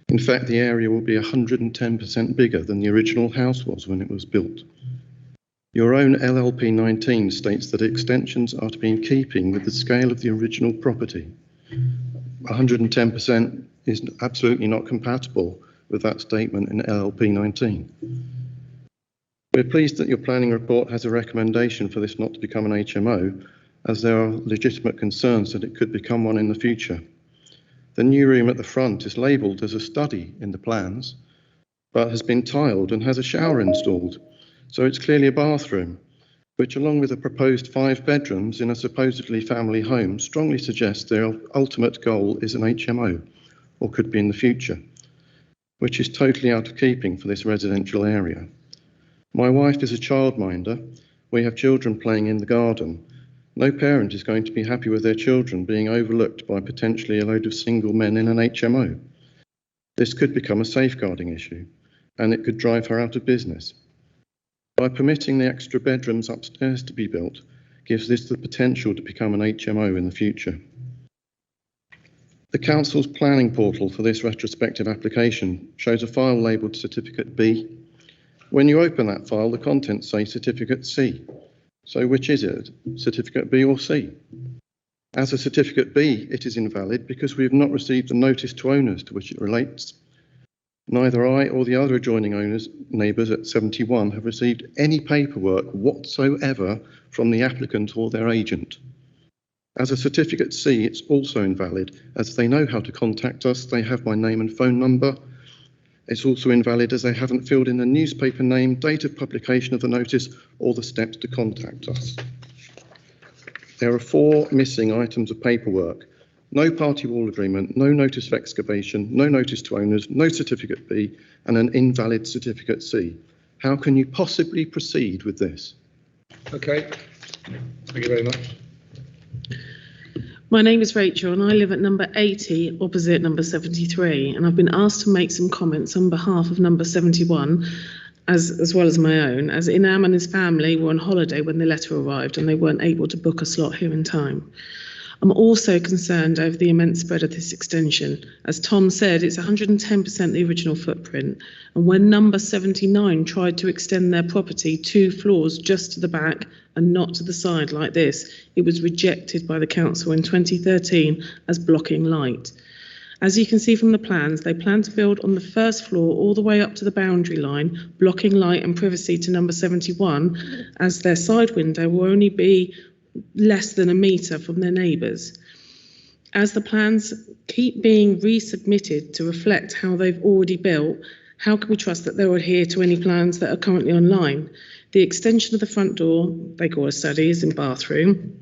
Speaker 20: In fact, the area will be 110% bigger than the original house was when it was built. Your own LLP 19 states that extensions are to be in keeping with the scale of the original property. 110% is absolutely not compatible with that statement in LLP 19. We're pleased that your planning report has a recommendation for this not to become an HMO, as there are legitimate concerns that it could become one in the future. The new room at the front is labelled as a study in the plans, but has been tiled and has a shower installed, so it's clearly a bathroom, which along with the proposed 5 bedrooms in a supposedly family home strongly suggests their ultimate goal is an HMO, or could be in the future, which is totally out of keeping for this residential area. My wife is a childminder. We have children playing in the garden. No parent is going to be happy with their children being overlooked by potentially a load of single men in an HMO. This could become a safeguarding issue, and it could drive her out of business. By permitting the extra bedrooms upstairs to be built, gives this the potential to become an HMO in the future. The Council's planning portal for this retrospective application shows a file labelled Certificate B. When you open that file, the contents say Certificate C. So which is it, Certificate B or C? As a Certificate B, it is invalid because we have not received the notice to owners to which it relates. Neither I or the other adjoining owners, neighbours at 71, have received any paperwork whatsoever from the applicant or their agent. As a Certificate C, it's also invalid, as they know how to contact us, they have my name and phone number. It's also invalid as they haven't filled in the newspaper name, date of publication of the notice, or the steps to contact us. There are 4 missing items of paperwork. No party wall agreement, no notice of excavation, no notice to owners, no Certificate B, and an invalid Certificate C. How can you possibly proceed with this?
Speaker 1: Okay, thank you very much.
Speaker 21: My name is Rachel and I live at number 80 opposite number 73, and I've been asked to make some comments on behalf of number 71 as well as my own, as Inam and his family were on holiday when the letter arrived and they weren't able to book a slot here in time. I'm also concerned over the immense spread of this extension. As Tom said, it's 110% the original footprint, and when number 79 tried to extend their property 2 floors just to the back and not to the side like this, it was rejected by the council in 2013 as blocking light. As you can see from the plans, they plan to build on the first floor all the way up to the boundary line, blocking light and privacy to number 71, as their side window will only be less than a metre from their neighbours. As the plans keep being resubmitted to reflect how they've already built, how can we trust that they'll adhere to any plans that are currently online? The extension of the front door, they call a study, is in bathroom.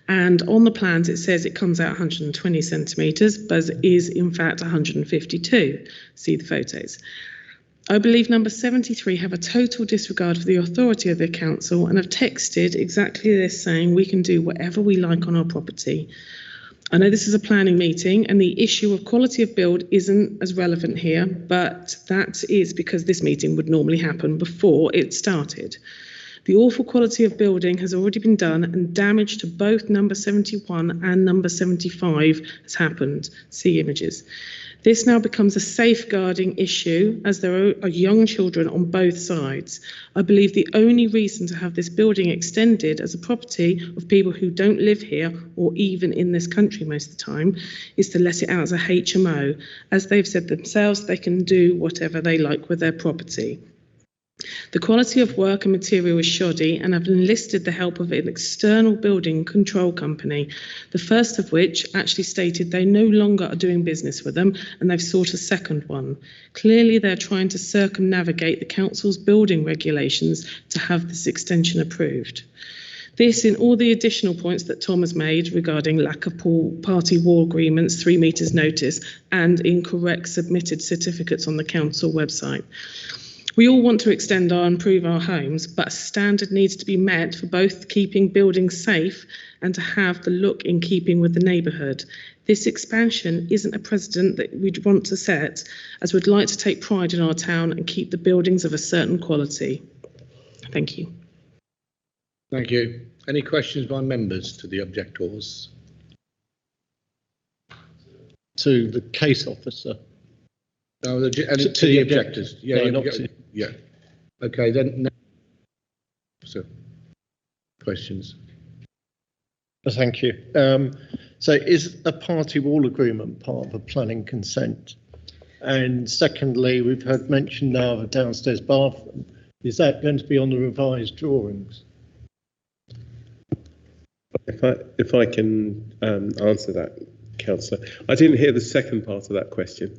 Speaker 21: And on the plans, it says it comes out 120 centimetres, but it is in fact 152. See the photos. I believe number 73 have a total disregard for the authority of their council and have texted exactly this, saying we can do whatever we like on our property. I know this is a planning meeting and the issue of quality of build isn't as relevant here, but that is because this meeting would normally happen before it started. The awful quality of building has already been done and damage to both number 71 and number 75 has happened. See images. This now becomes a safeguarding issue as there are young children on both sides. I believe the only reason to have this building extended as a property of people who don't live here or even in this country most of the time is to let it out as a HMO. As they've said themselves, they can do whatever they like with their property. The quality of work and material is shoddy and have enlisted the help of an external building control company, the first of which actually stated they no longer are doing business with them and they've sought a second one. Clearly they're trying to circumnavigate the council's building regulations to have this extension approved. This in all the additional points that Tom has made regarding lack of party wall agreements, 3 metres notice and incorrect submitted certificates on the council website. We all want to extend or improve our homes, but a standard needs to be met for both keeping buildings safe and to have the look in keeping with the neighbourhood. This expansion isn't a precedent that we'd want to set, as we'd like to take pride in our town and keep the buildings of a certain quality. Thank you.
Speaker 1: Thank you. Any questions by members to the objectors?
Speaker 6: To the case officer.
Speaker 1: No, to the objectors. Yeah,
Speaker 6: no, not to.
Speaker 1: Yeah. Okay, then. So, questions?
Speaker 6: Thank you. So is a party wall agreement part of a planning consent? And secondly, we've heard mention now of a downstairs bathroom. Is that going to be on the revised drawings?
Speaker 7: If I can answer that, Councillor. I didn't hear the second part of that question.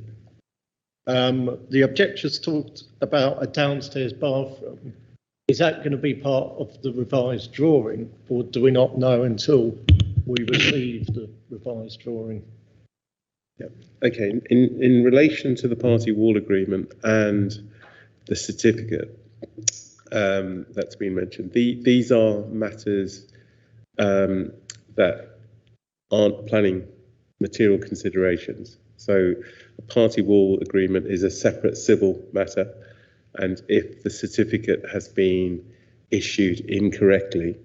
Speaker 6: The objectors talked about a downstairs bathroom. Is that going to be part of the revised drawing, or do we not know until we receive the revised drawing?
Speaker 7: Yeah. Okay. In relation to the party wall agreement and the certificate that's been mentioned, these are matters that aren't planning material considerations. So a party wall agreement is a separate civil matter, and if the certificate has been issued incorrectly,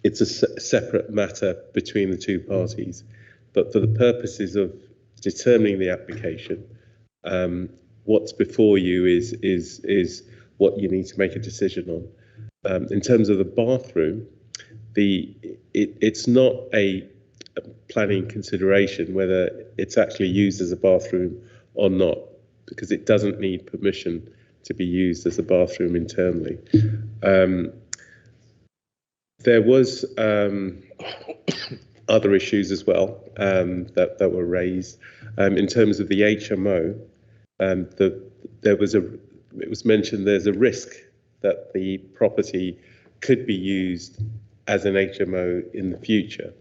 Speaker 7: it's a separate matter between the two parties. But for the purposes of determining the application, what's before you is what you need to make a decision on. In terms of the bathroom, it's not a planning consideration whether it's actually used as a bathroom or not, because it doesn't need permission to be used as a bathroom internally. There was other issues as well that were raised in terms of the HMO. It was mentioned there's a risk that the property could be used as an HMO in the future.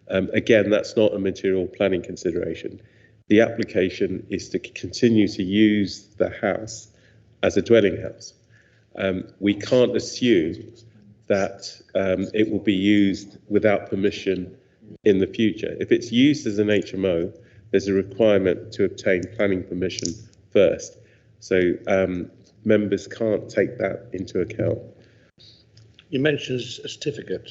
Speaker 7: Again, that's not a material planning consideration. The application is to continue to use the house as a dwelling house. We can't assume that it will be used without permission in the future. If it's used as an HMO, there's a requirement to obtain planning permission first. So members can't take that into account.
Speaker 1: You mentioned a certificate.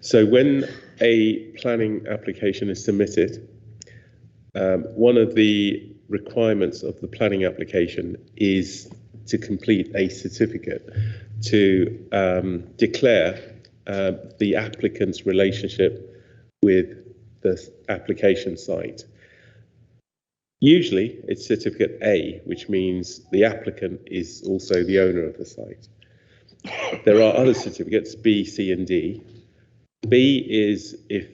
Speaker 7: So when a planning application is submitted, one of the requirements of the planning application is to complete a certificate to declare the applicant's relationship with the application site. Usually it's certificate A, which means the applicant is also the owner of the site. There are other certificates, B, C, and D. B is if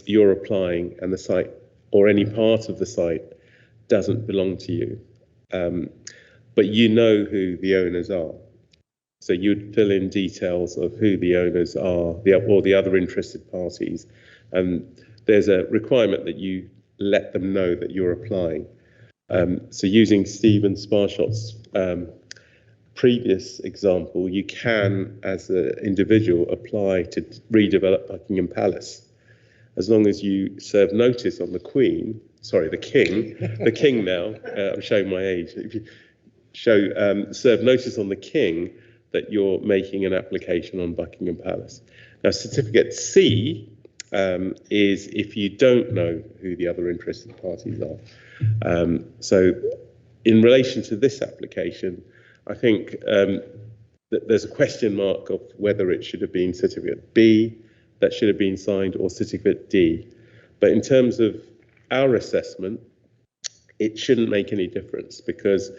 Speaker 7: you're applying and the site or any part of the site doesn't belong to you, but you know who the owners are. So you'd fill in details of who the owners are, or the other interested parties, and there's a requirement that you let them know that you're applying. So using Stephen Sparshot's previous example, you can, as an individual, apply to redevelop Buckingham Palace, as long as you serve notice on the King now, I'm showing my age, if you serve notice on the King that you're making an application on Buckingham Palace. Now, certificate C is if you don't know who the other interested parties are. So in relation to this application, I think that there's a question mark of whether it should have been certificate B that should have been signed or certificate D. But in terms of our assessment, it shouldn't make any difference, because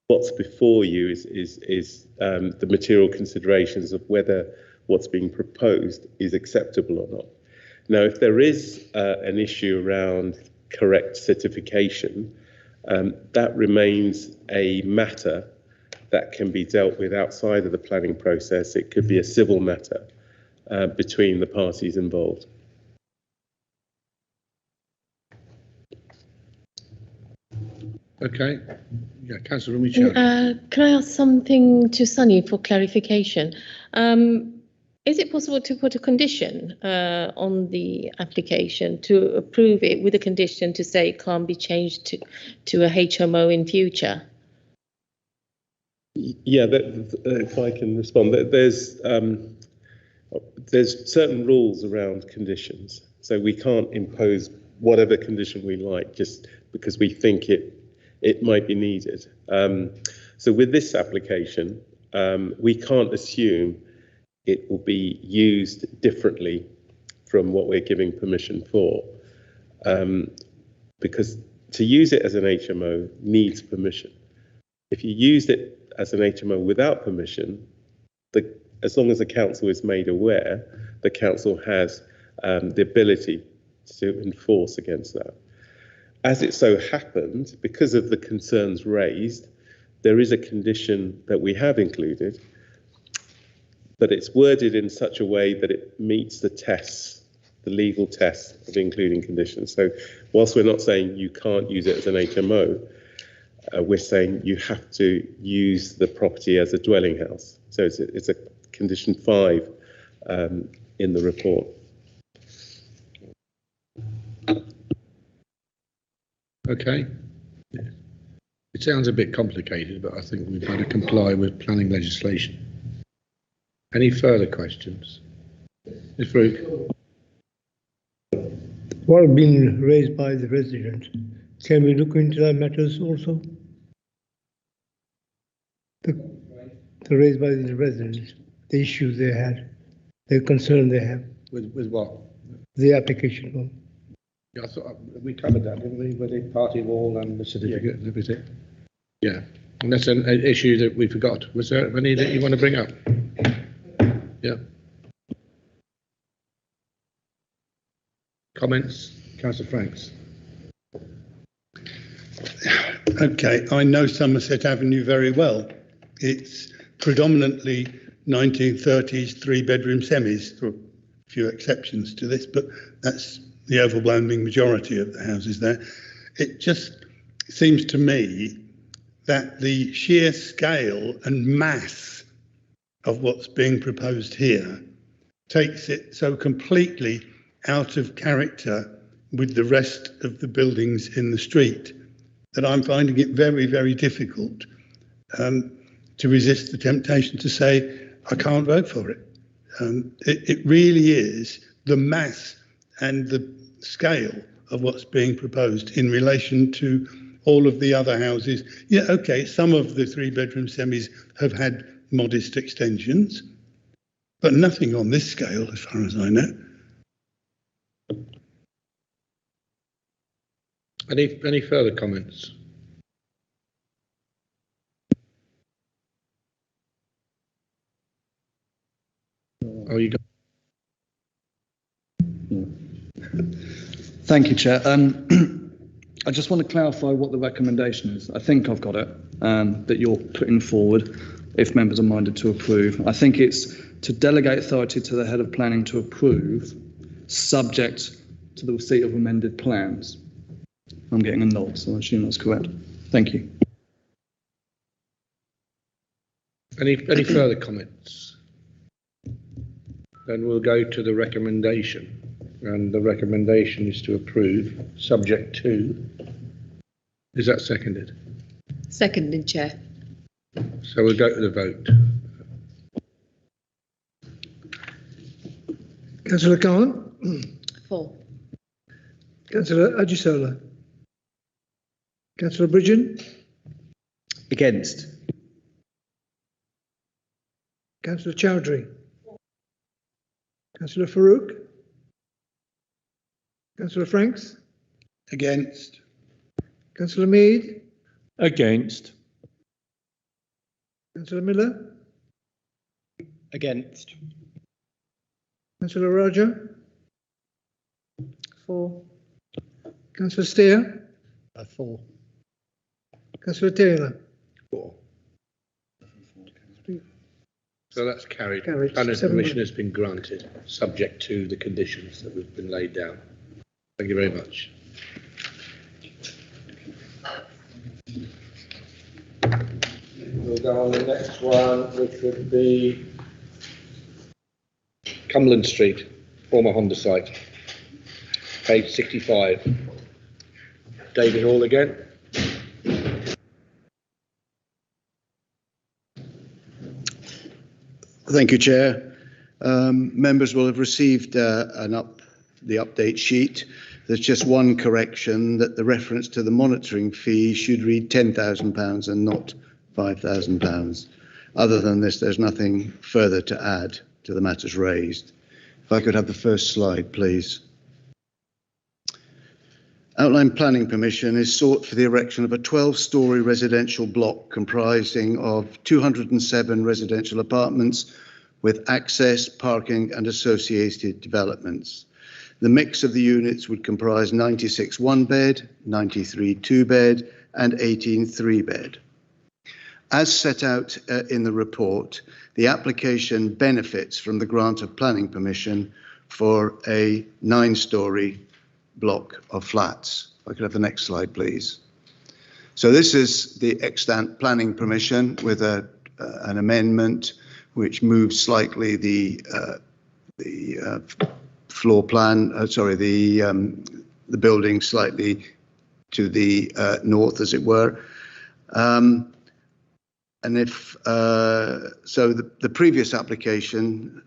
Speaker 7: what's before you is the material considerations of whether what's being proposed is acceptable or not. Now, if there is an issue around correct certification, that remains a matter that can be dealt with outside of the planning process. It could be a civil matter between the parties involved.
Speaker 1: Okay. Yeah, Councillor Michel.
Speaker 21: Can I ask something to Sunny for clarification? Is it possible to put a condition on the application to approve it with a condition to say it can't be changed to a HMO in future?
Speaker 7: Yeah, if I can respond, there's certain rules around conditions, so we can't impose whatever condition we like just because we think it might be needed. So with this application, we can't assume it will be used differently from what we're giving permission for, because to use it as an HMO needs permission. If you used it as an HMO without permission, as long as the council is made aware, the council has the ability to enforce against that. As it so happened, because of the concerns raised, there is a condition that we have included, but it's worded in such a way that it meets the tests, the legal tests of including conditions. So whilst we're not saying you can't use it as an HMO, we're saying you have to use the property as a dwelling house. So it's a condition 5 in the report.
Speaker 1: Okay. It sounds a bit complicated, but I think we've got to comply with planning legislation. Any further questions? Ms. Rook.
Speaker 4: What have been raised by the resident? Can we look into that matters also? The raised by the residents, the issues they had, the concern they have.
Speaker 1: With what?
Speaker 4: The application form.
Speaker 1: Yeah, I thought we covered that, didn't we? With the party wall and the certificate and everything. Yeah, and that's an issue that we forgot. Was there any that you want to bring up? Yeah. Comments, Councillor Franks.
Speaker 3: Okay, I know Somerset Avenue very well. It's predominantly 1930s 3-bedroom semis, for a few exceptions to this, but that's the overwhelming majority of the houses there. It just seems to me that the sheer scale and mass of what's being proposed here takes it so completely out of character with the rest of the buildings in the street that I'm finding it very, very difficult to resist the temptation to say, I can't vote for it. It really is the mass and the scale of what's being proposed in relation to all of the other houses. Yeah, okay, some of the 3-bedroom semis have had modest extensions, but nothing on this scale as far as I know.
Speaker 1: Any further comments? Oh, you got.
Speaker 2: Thank you, Chair. I just want to clarify what the recommendation is. I think I've got it, that you're putting forward, if members are minded to approve. I think it's to delegate authority to the head of planning to approve, subject to the receipt of amended plans. I'm getting a nod, so I assume that's correct. Thank you.
Speaker 1: Any further comments? Then we'll go to the recommendation. And the recommendation is to approve, subject to. Is that seconded?
Speaker 17: Seconded, Chair.
Speaker 1: So we'll go to the vote.
Speaker 11: Councillor Khan?
Speaker 17: For.
Speaker 11: Councillor Ajisola? Councillor Bridgen?
Speaker 16: Against.
Speaker 11: Councillor Chowdhury? Councillor Farouk? Councillor Franks?
Speaker 3: Against.
Speaker 11: Councillor Mead?
Speaker 14: Against.
Speaker 11: Councillor Miller?
Speaker 6: Against.
Speaker 11: Councillor Roger?
Speaker 17: For.
Speaker 11: Councillor Steer?
Speaker 6: For.
Speaker 11: Councillor Taylor?
Speaker 1: For. So that's carried.
Speaker 11: Carried.
Speaker 1: Planning
Speaker 11: 7.
Speaker 1: permission has been granted, subject to the conditions that have been laid down. Thank you very much. we'll go on the next one, which would be Cumberland Street, former Honda site, page 65. David Hall again.
Speaker 5: Thank you, Chair. Members will have received the update sheet. There's just one correction, that the reference to the monitoring fee should read £10,000 and not £5,000. Other than this, there's nothing further to add to the matters raised. If I could have the first slide, please. Outline planning permission is sought for the erection of a 12-storey residential block comprising of 207 residential apartments with access, parking and associated developments. The mix of the units would comprise 96 one-bed, 93 two-bed and 18 three-bed. As set out in the report, the application benefits from the grant of planning permission for a 9-storey block of flats. If I could have the next slide, please. So this is the extant planning permission with an amendment which moves slightly the floor plan, the building slightly to the north, as it were. And if so, the previous application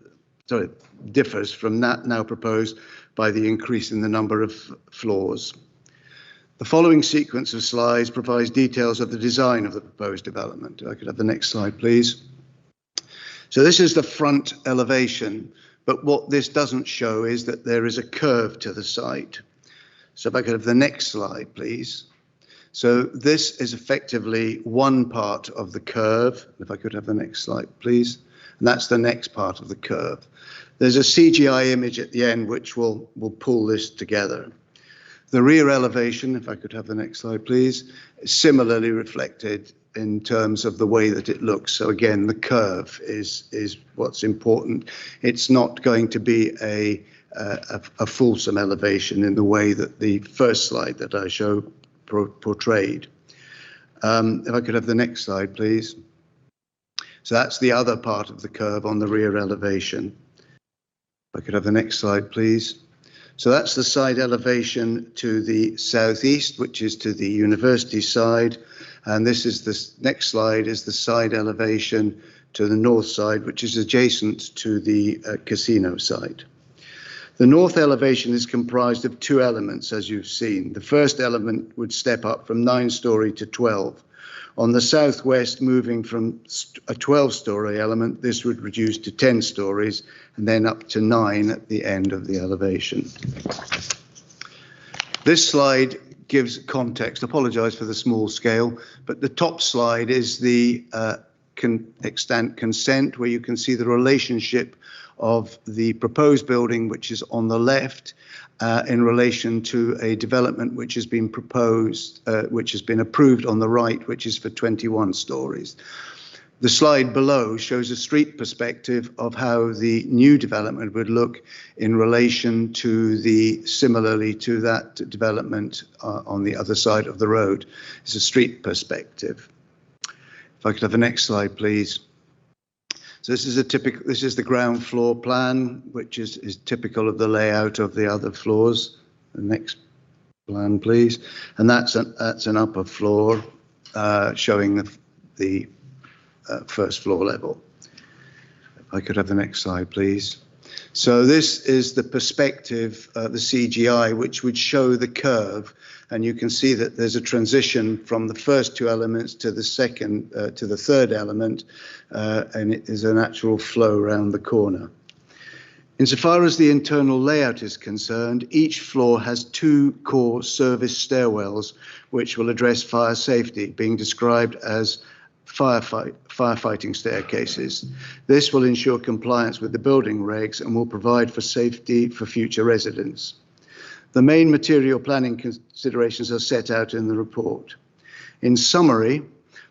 Speaker 5: differs from that now proposed by the increase in the number of floors. The following sequence of slides provides details of the design of the proposed development. I could have the next slide, please. So this is the front elevation, but what this doesn't show is that there is a curve to the site. So if I could have the next slide, please. So this is effectively one part of the curve. If I could have the next slide, please. And that's the next part of the curve. There's a CGI image at the end which will pull this together. The rear elevation, if I could have the next slide, please, is similarly reflected in terms of the way that it looks. So again, the curve is what's important. It's not going to be a fulsome elevation in the way that the first slide that I showed portrayed. If I could have the next slide, please. So that's the other part of the curve on the rear elevation. If I could have the next slide, please. So that's the side elevation to the southeast, which is to the university side. And this is the next slide is the side elevation to the north side, which is adjacent to the casino site. The north elevation is comprised of two elements, as you've seen. The first element would step up from 9-storey to 12. On the southwest, moving from a 12-storey element, this would reduce to 10 stories and then up to 9 at the end of the elevation. This slide gives context. I apologise for the small scale, but the top slide is the extant consent, where you can see the relationship of the proposed building, which is on the left, in relation to a development which has been proposed, which has been approved on the right, which is for 21 stories. The slide below shows a street perspective of how the new development would look in relation to similarly to that development on the other side of the road. It's a street perspective. If I could have the next slide, please. So this is the ground floor plan, which is typical of the layout of the other floors. The next plan, please. And that's an upper floor showing the first floor level. If I could have the next slide, please. So this is the perspective, the CGI, which would show the curve. And you can see that there's a transition from the first two elements to the second, to the third element, and it is a natural flow around the corner. Insofar as the internal layout is concerned, each floor has two core service stairwells, which will address fire safety, being described as firefighting staircases. This will ensure compliance with the building regs and will provide for safety for future residents. The main material planning considerations are set out in the report. In summary,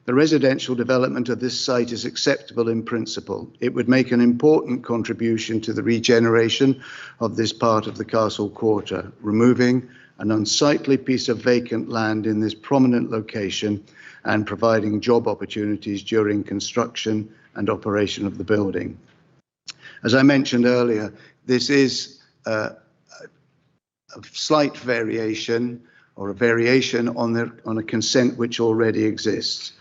Speaker 5: the residential development of this site is acceptable in principle. It would make an important contribution to the regeneration of this part of the Castle Quarter, removing an unsightly piece of vacant land in this prominent location and providing job opportunities during construction and operation of the building. As I mentioned earlier, this is a slight variation or a variation on a consent which already exists.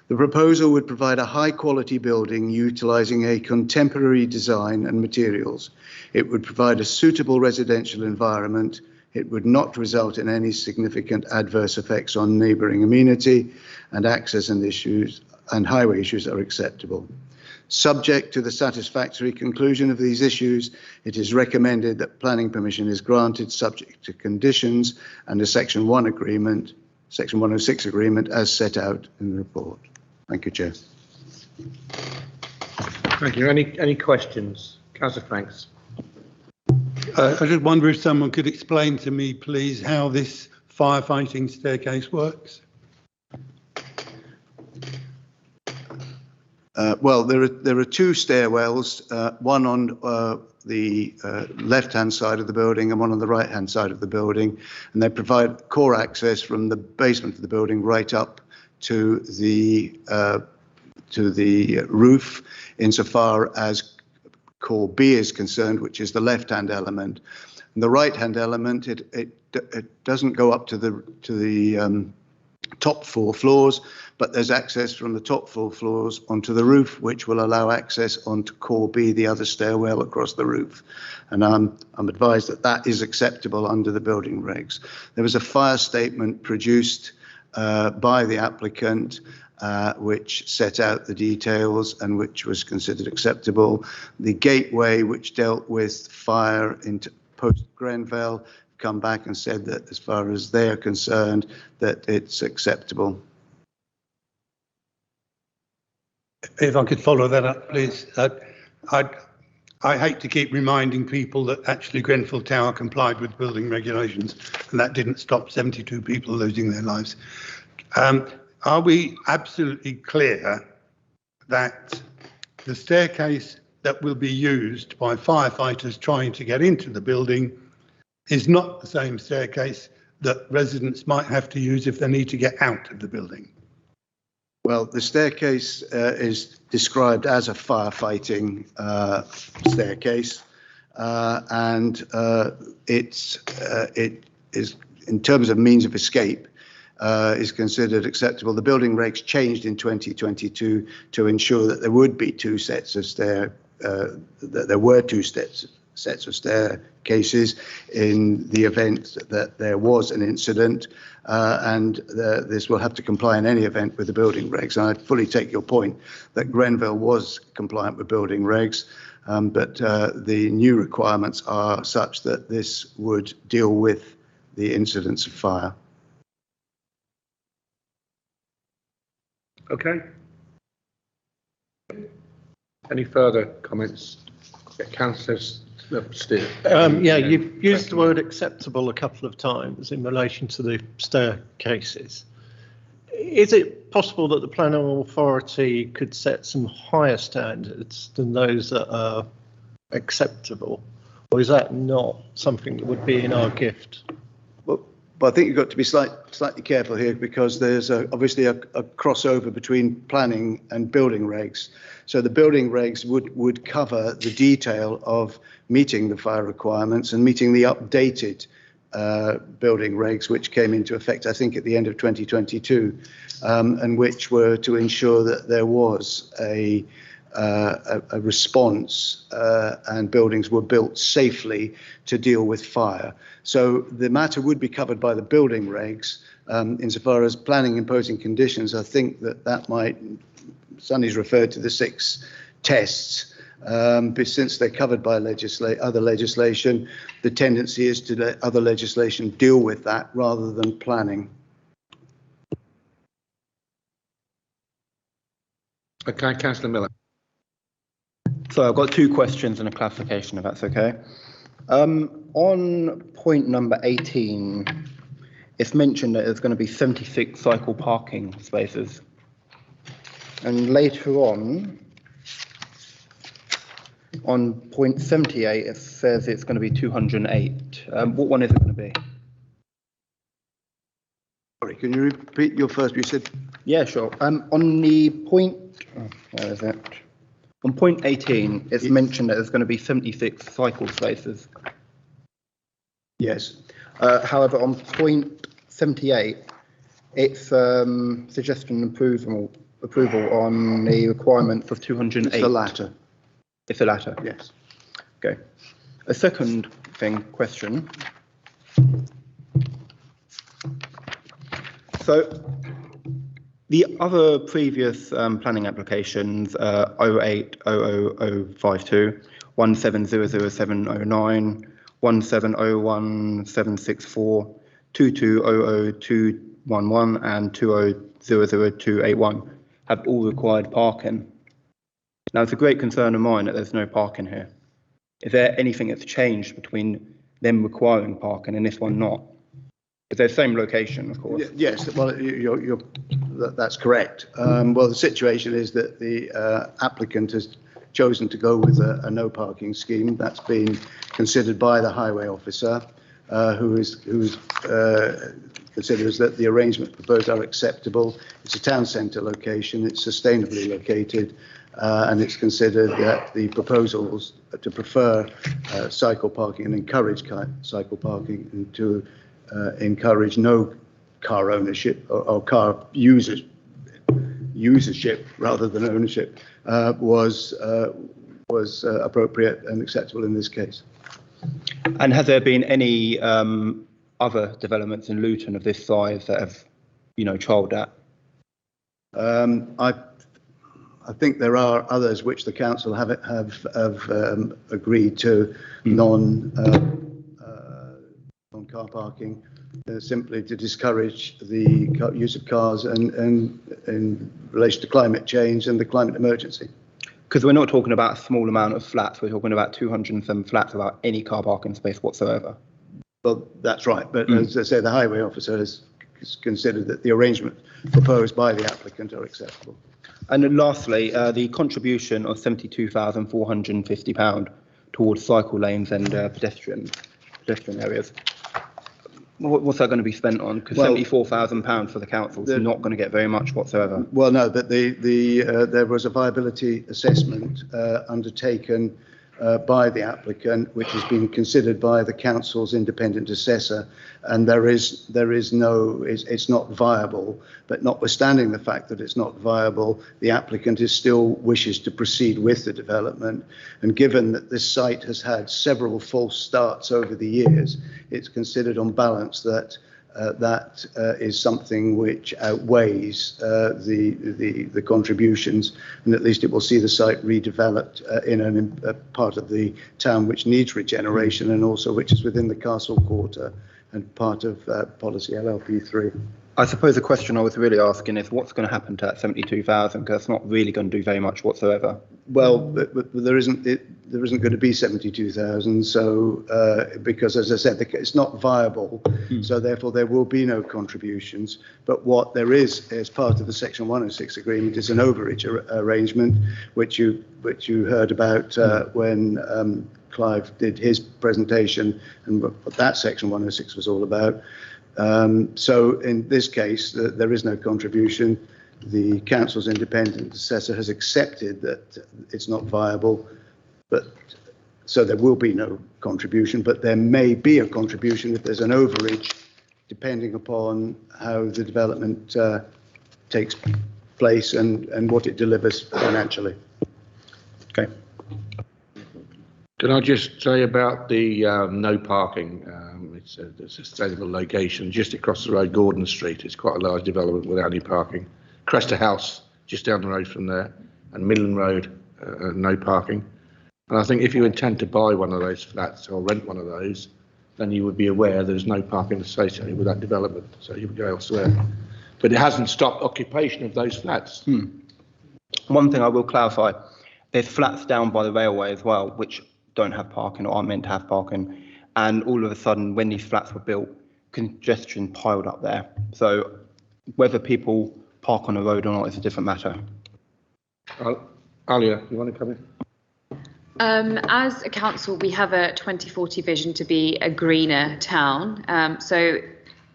Speaker 5: The proposal would provide a high-quality building utilising a contemporary design and materials. It would provide a suitable residential environment. It would not result in any significant adverse effects on neighbouring amenity, and access and issues and highway issues are acceptable. Subject to the satisfactory conclusion of these issues, it is recommended that planning permission is granted subject to conditions and a Section 106 agreement as set out in the report. Thank you, Chair.
Speaker 1: Thank you. Any questions? Councillor Franks.
Speaker 3: I just wonder if someone could explain to me, please, how this firefighting staircase works.
Speaker 5: Well, there are two stairwells, one on the left-hand side of the building and one on the right-hand side of the building, and they provide core access from the basement of the building right up to the roof, insofar as core B is concerned, which is the left-hand element. And the right-hand element, it doesn't go up to the top 4 floors, but there's access from the top 4 floors onto the roof, which will allow access onto core B, the other stairwell across the roof. And I'm advised that that is acceptable under the building regs. There was a fire statement produced by the applicant which set out the details and which was considered acceptable. The gateway, which dealt with fire into post Grenfell, come back and said that as far as they're concerned, that it's acceptable.
Speaker 3: If I could follow that up, please. I hate to keep reminding people that actually Grenfell Tower complied with building regulations, and that didn't stop 72 people losing their lives. Are we absolutely clear that the staircase that will be used by firefighters trying to get into the building is not the same staircase that residents might have to use if they need to get out of the building?
Speaker 5: Well, the staircase is described as a firefighting staircase, and it is, in terms of means of escape, is considered acceptable. The building regs changed in 2022 to ensure that there would be two sets of that there were two sets of staircases in the event that there was an incident, and this will have to comply in any event with the building regs. And I fully take your point that Grenfell was compliant with building regs, but the new requirements are such that this would deal with the incidents of fire.
Speaker 1: Okay. Any further comments? Councillor Steele.
Speaker 6: Yeah, you've used the word acceptable a couple of times in relation to the staircases. Is it possible that the planning authority could set some higher standards than those that are acceptable, or is that not something that would be in our gift?
Speaker 5: But I think you've got to be slightly careful here, because there's obviously a crossover between planning and building regs. So the building regs would cover the detail of meeting the fire requirements and meeting the updated building regs, which came into effect, I think, at the end of 2022, and which were to ensure that there was a response and buildings were built safely to deal with fire. So the matter would be covered by the building regs. Insofar as planning imposing conditions, I think that might, Sonny's referred to the 6 tests, but since they're covered by other legislation, the tendency is to let other legislation deal with that rather than planning.
Speaker 1: Okay, Councillor Miller.
Speaker 9: So I've got 2 questions and a clarification, if that's okay. On point number 18, it's mentioned that there's going to be 76 cycle parking spaces. And later on point 78, it says it's going to be 208. What one is it going to be?
Speaker 5: Sorry, can you repeat your first? You said.
Speaker 9: Yeah, sure. On the point, where is it? On point 18, it's mentioned that there's going to be 76 cycle spaces.
Speaker 5: Yes.
Speaker 9: However, on point 78, it's suggestion approval on the requirement of 208.
Speaker 5: It's the latter.
Speaker 9: It's the latter.
Speaker 5: Yes.
Speaker 9: Okay. A second question. So the other previous planning applications, 080052, 1700709, 1701764, 2200211, and 2000281 have all required parking. Now, it's a great concern of mine that there's no parking here. Is there anything that's changed between them requiring parking and this one not? It's the same location, of course.
Speaker 5: Yes, well, that's correct. Well, the situation is that the applicant has chosen to go with a no parking scheme. That's been considered by the highway officer, who considers that the arrangements proposed are acceptable. It's a town centre location. It's sustainably located. And it's considered that the proposals to prefer cycle parking and encourage cycle parking and to encourage no car ownership or car usership rather than ownership was appropriate and acceptable in this case.
Speaker 9: And has there been any other developments in Luton of this size that have, trialled that?
Speaker 5: I think there are others which the council have agreed to non-car parking, simply to discourage the use of cars and in relation to climate change and the climate emergency.
Speaker 9: Because we're not talking about a small amount of flats, we're talking about 207 flats without any car parking space whatsoever.
Speaker 5: Well, that's right, but as I say, the highway officer has considered that the arrangement proposed by the applicant are acceptable.
Speaker 9: And then lastly, the contribution of £72,450 towards cycle lanes and pedestrian areas. What's that going to be spent on? Because £74,000 for the council is not going to get very much whatsoever.
Speaker 5: Well, no, but there was a viability assessment undertaken by the applicant, which has been considered by the council's independent assessor, and it's not viable. But notwithstanding the fact that it's not viable, the applicant still wishes to proceed with the development. And given that this site has had several false starts over the years, it's considered on balance that that is something which outweighs the contributions, and at least it will see the site redeveloped in a part of the town which needs regeneration, and also which is within the Castle Quarter and part of policy LLP3.
Speaker 9: I suppose the question I was really asking is what's going to happen to that 72,000, because it's not really going to do very much whatsoever.
Speaker 5: Well, but there isn't going to be 72,000. So because, as I said, it's not viable. So therefore there will be no contributions. But what there is as part of the Section 106 agreement is an overage arrangement, which you heard about when Clive did his presentation, and what that Section 106 was all about. So in this case, there is no contribution. The council's independent assessor has accepted that it's not viable, but so there will be no contribution, but there may be a contribution if there's an overage, depending upon how the development takes place and what it delivers financially.
Speaker 9: Okay.
Speaker 1: Can I just say about the no parking? It's a sustainable location just across the road, Gordon Street. It's quite a large development without any parking. Cresta House, just down the road from there, and Midland Road, no parking. And I think if you intend to buy one of those flats or rent one of those, then you would be aware there's no parking associated with that development, so you would go elsewhere. But it hasn't stopped occupation of those flats.
Speaker 9: One thing I will clarify, there's flats down by the railway as well, which don't have parking or aren't meant to have parking. And all of a sudden, when these flats were built, congestion piled up there. So whether people park on the road or not is a different matter.
Speaker 1: Alia, you want to come in?
Speaker 13: As a council, we have a 2040 vision to be a greener town. So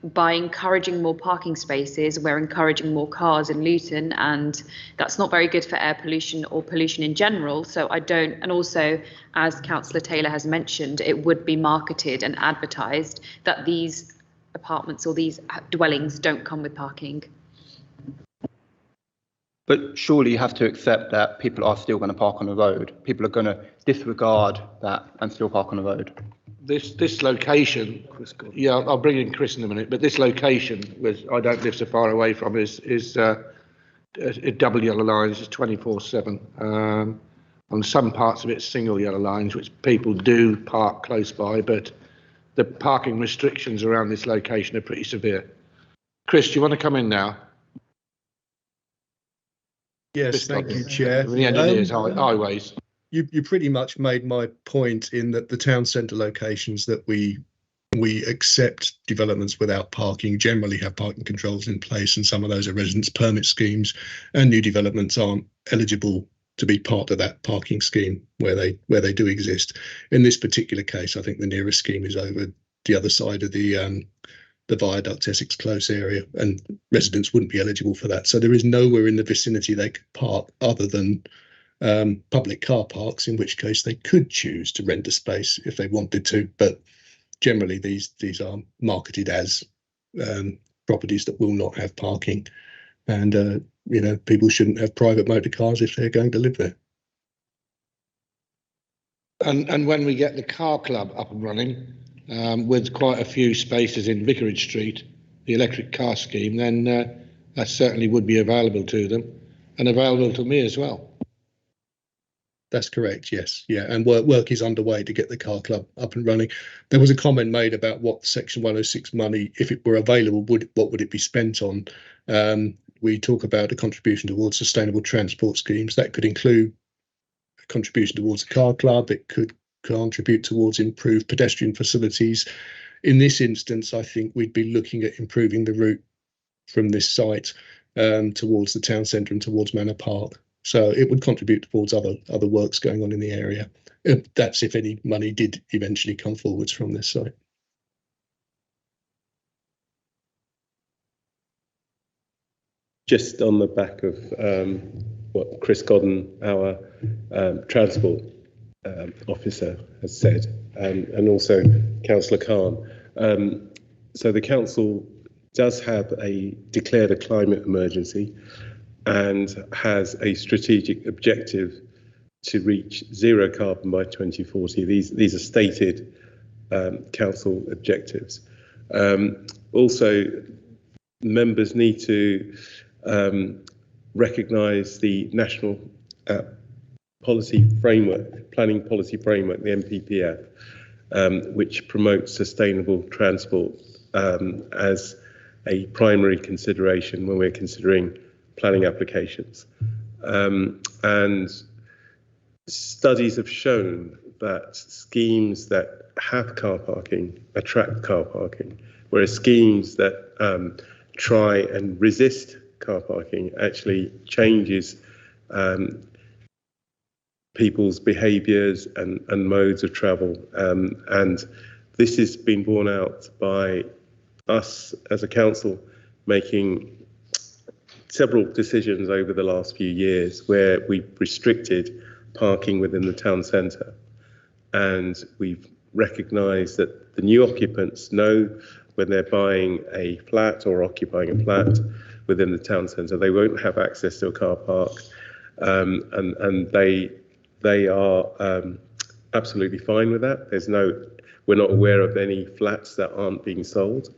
Speaker 13: by encouraging more parking spaces, we're encouraging more cars in Luton, and that's not very good for air pollution or pollution in general. So I don't, and also, as Councillor Taylor has mentioned, it would be marketed and advertised that these apartments or these dwellings don't come with parking.
Speaker 9: But surely you have to accept that people are still going to park on the road. People are going to disregard that and still park on the road.
Speaker 1: This location, yeah, I'll bring in Chris in a minute, but this location, which I don't live so far away from, is double yellow lines, is 24/7. On some parts of it, single yellow lines, which people do park close by, but the parking restrictions around this location are pretty severe. Chris, do you want to come in now?
Speaker 12: Yes, thank you, Chair.
Speaker 1: The engineers, highways.
Speaker 12: You pretty much made my point in that the town centre locations that we accept developments without parking generally have parking controls in place, and some of those are residence permit schemes, and new developments aren't eligible to be part of that parking scheme where they do exist. In this particular case, I think the nearest scheme is over the other side of the Viaduct Essex Close area, and residents wouldn't be eligible for that. So there is nowhere in the vicinity they could park other than public car parks, in which case they could choose to rent a space if they wanted to. But generally, these are marketed as properties that will not have parking, and people shouldn't have private motor cars if they're going to live there.
Speaker 1: And when we get the car club up and running, with quite a few spaces in Vicarage Street, the electric car scheme, then that certainly would be available to them, and available to me as well.
Speaker 12: That's correct, yes. Yeah, and work is underway to get the car club up and running. There was a comment made about what Section 106 money, if it were available, what would it be spent on? We talk about a contribution towards sustainable transport schemes. That could include a contribution towards the car club. It could contribute towards improved pedestrian facilities. In this instance, I think we'd be looking at improving the route from this site towards the town centre and towards Manor Park. So it would contribute towards other works going on in the area. That's if any money did eventually come forwards from this site.
Speaker 7: Just on the back of what Chris Godden, our transport officer, has said, and also Councillor Khan. So the council does have declared a climate emergency and has a strategic objective to reach zero carbon by 2040. These are stated council objectives. Also, members need to recognise the national policy framework, planning policy framework, the NPPF, which promotes sustainable transport as a primary consideration when we're considering planning applications. And studies have shown that schemes that have car parking attract car parking, whereas schemes that try and resist car parking actually changes people's behaviours and modes of travel. And this has been borne out by us as a council making several decisions over the last few years where we've restricted parking within the town centre, and we've recognised that the new occupants know when they're buying a flat or occupying a flat within the town centre, they won't have access to a car park, and they are absolutely fine with that. We're not aware of any flats that aren't being sold.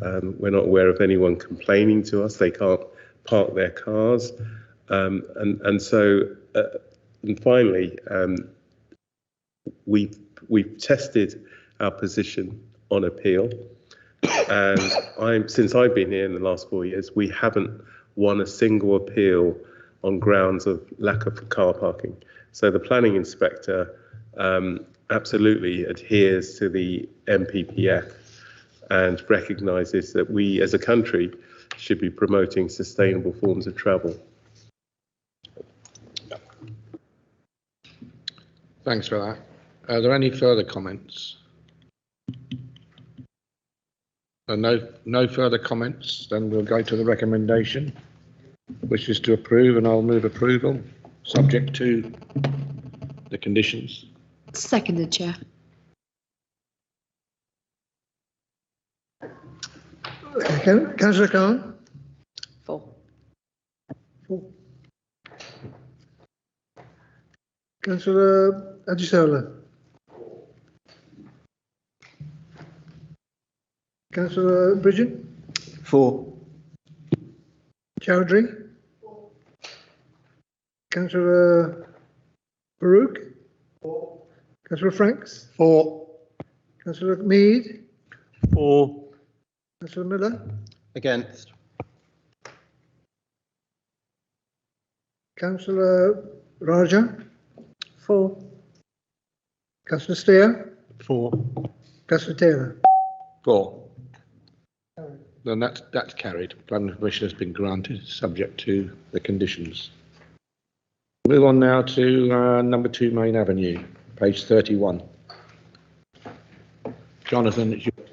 Speaker 7: We're not aware of anyone complaining to us they can't park their cars, and finally, we've tested our position on appeal, and since I've been here in the last 4 years, we haven't won a single appeal on grounds of lack of car parking. So the planning inspector absolutely adheres to the NPPF and recognises that we as a country should be promoting sustainable forms of travel.
Speaker 1: Thanks for that. Are there any further comments? No further comments, then we'll go to the recommendation, which is to approve, and I'll move approval, subject to the conditions.
Speaker 17: Seconded, Chair.
Speaker 11: Councillor Khan?
Speaker 17: For.
Speaker 11: Councillor Ajisola? Councillor Bridget?
Speaker 9: For.
Speaker 11: Chowdhury? Councillor Baruch? Councillor Franks?
Speaker 3: For.
Speaker 11: Councillor Mead?
Speaker 6: For.
Speaker 11: Councillor Miller?
Speaker 9: Against.
Speaker 11: Councillor Raja?
Speaker 19: For.
Speaker 11: Councillor Steer?
Speaker 6: For.
Speaker 11: Councillor Taylor?
Speaker 1: 4. Then that's carried. Planning permission has been granted, subject to the conditions. Move on now to number 2 Main Avenue, page 31. Jonathan, it's your turn.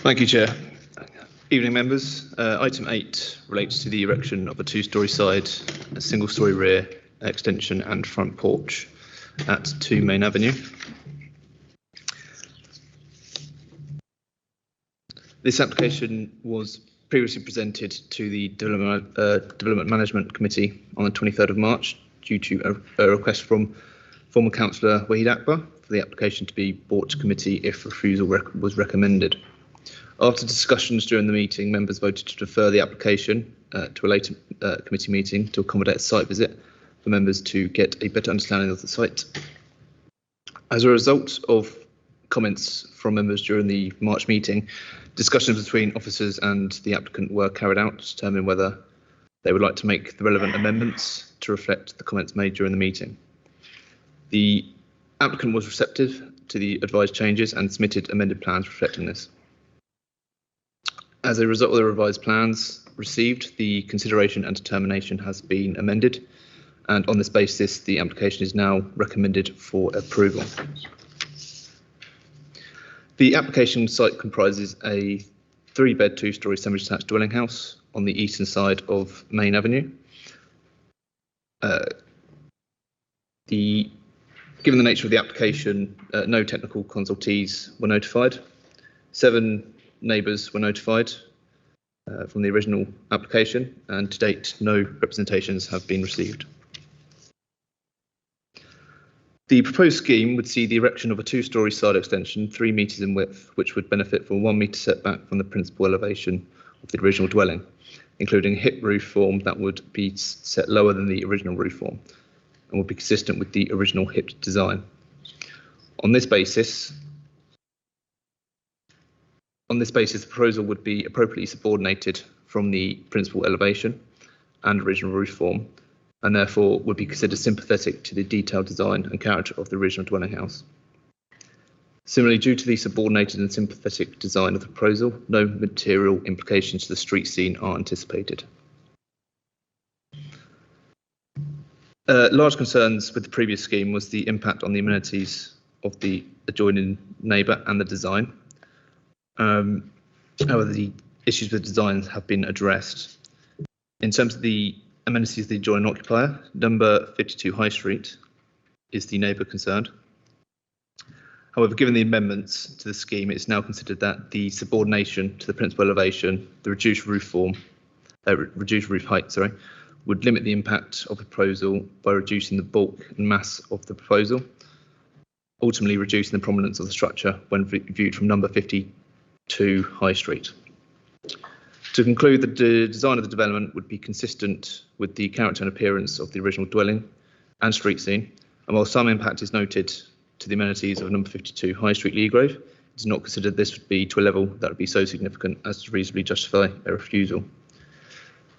Speaker 10: Thank you, Chair. Evening, members. Item 8 relates to the erection of a 2-storey side, a single-storey rear, extension and front porch at 2 Main Avenue. This application was previously presented to the Development Management Committee on the 23rd of March due to a request from former Councillor Wahid Akbar for the application to be brought to committee if refusal was recommended. After discussions during the meeting, members voted to defer the application to a later committee meeting to accommodate a site visit for members to get a better understanding of the site. As a result of comments from members during the March meeting, discussions between officers and the applicant were carried out to determine whether they would like to make the relevant amendments to reflect the comments made during the meeting. The applicant was receptive to the advised changes and submitted amended plans reflecting this. As a result of the revised plans received, the consideration and determination has been amended, and on this basis, the application is now recommended for approval. The application site comprises a 3-bed, 2-storey semi-detached dwelling house on the eastern side of Main Avenue. Given the nature of the application, no technical consultees were notified. 7 neighbours were notified from the original application, and to date no representations have been received. The proposed scheme would see the erection of a 2-storey side extension 3 metres in width, which would benefit from a 1 metre setback from the principal elevation of the original dwelling, including a hip roof form that would be set lower than the original roof form and would be consistent with the original hip design. On this basis, the proposal would be appropriately subordinated from the principal elevation and original roof form, and therefore would be considered sympathetic to the detailed design and character of the original dwelling house. Similarly, due to the subordinated and sympathetic design of the proposal, no material implications to the street scene are anticipated. Large concerns with the previous scheme was the impact on the amenities of the adjoining neighbour and the design. However, the issues with design have been addressed. In terms of the amenities of the adjoining occupier, number 52 High Street is the neighbour concerned. However, given the amendments to the scheme, it's now considered that the subordination to the principal elevation, the reduced roof height, would limit the impact of the proposal by reducing the bulk and mass of the proposal, ultimately reducing the prominence of the structure when viewed from number 52 High Street. To conclude, the design of the development would be consistent with the character and appearance of the original dwelling and street scene, and while some impact is noted to the amenities of number 52 High Street, Leagrave, it is not considered this would be to a level that would be so significant as to reasonably justify a refusal.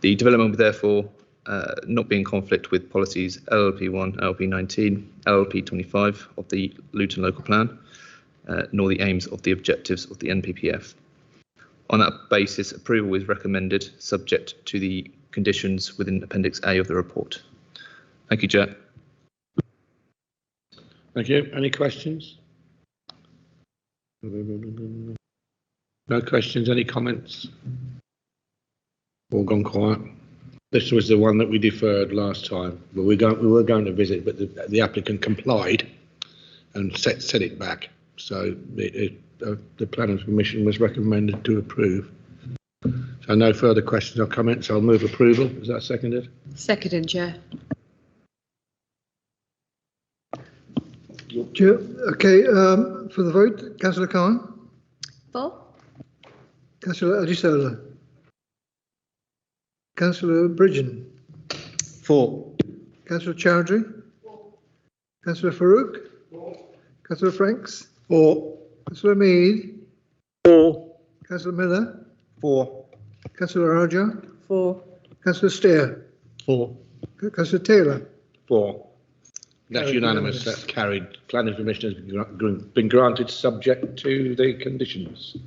Speaker 10: The development would therefore not be in conflict with policies LLP 1, LLP 19, LLP 25 of the Luton Local Plan, nor the aims of the objectives of the NPPF. On that basis, approval is recommended, subject to the conditions within Appendix A of the report. Thank you, Chair.
Speaker 1: Thank you. Any questions? No questions. Any comments? All gone quiet. This was the one that we deferred last time. Well, we were going to visit, but the applicant complied and set it back. So the planning permission was recommended to approve. So no further questions or comments. I'll move approval. Is that seconded?
Speaker 13: Seconded, Chair.
Speaker 11: Chair, okay, for the vote, Councillor Khan,
Speaker 17: For?
Speaker 11: Councillor Ajisola, Councillor Bridgen,
Speaker 9: For.
Speaker 11: Councillor Chowdhury, Councillor Farouk, Councillor Franks, for. Councillor Mead,
Speaker 4: For.
Speaker 11: Councillor Miller,
Speaker 9: For.
Speaker 11: Councillor Raja,
Speaker 17: For.
Speaker 11: Councillor Steer,
Speaker 12: For.
Speaker 11: Councillor Taylor.
Speaker 1: For. That's
Speaker 11: Carried
Speaker 1: unanimous. That's carried. Planning permission has been granted subject to the conditions.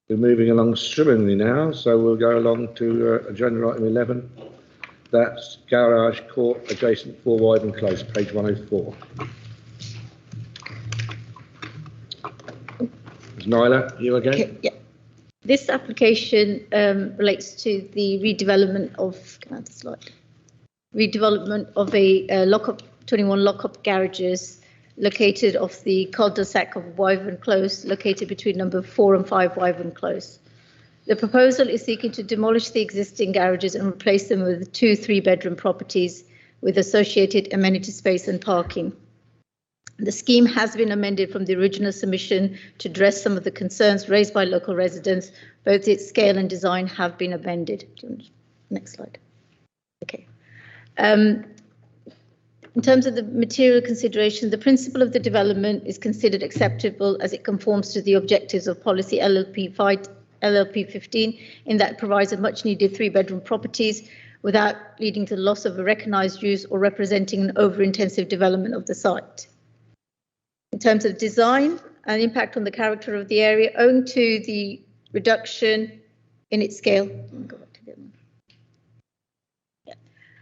Speaker 1: We're moving along swimmingly now, so we'll go along to agenda item 11. That's Garage Court adjacent 4 Wyvern Close, page 104. Nyla, you again?
Speaker 15: Okay, yeah. This application relates to the redevelopment of, can I have the slide? Redevelopment of a lockup, 21 lockup garages located off the cul-de-sac of Wyvern Close, located between number 4 and 5 Wyvern Close. The proposal is seeking to demolish the existing garages and replace them with 2 3-bedroom properties with associated amenity space and parking. The scheme has been amended from the original submission to address some of the concerns raised by local residents. Both its scale and design have been amended. Next slide. Okay. In terms of the material consideration, the principle of the development is considered acceptable as it conforms to the objectives of policy LLP 15, in that it provides a much needed 3-bedroom properties without leading to the loss of a recognised use or representing an over-intensive development of the site. In terms of design and impact on the character of the area, owing to the reduction in its scale,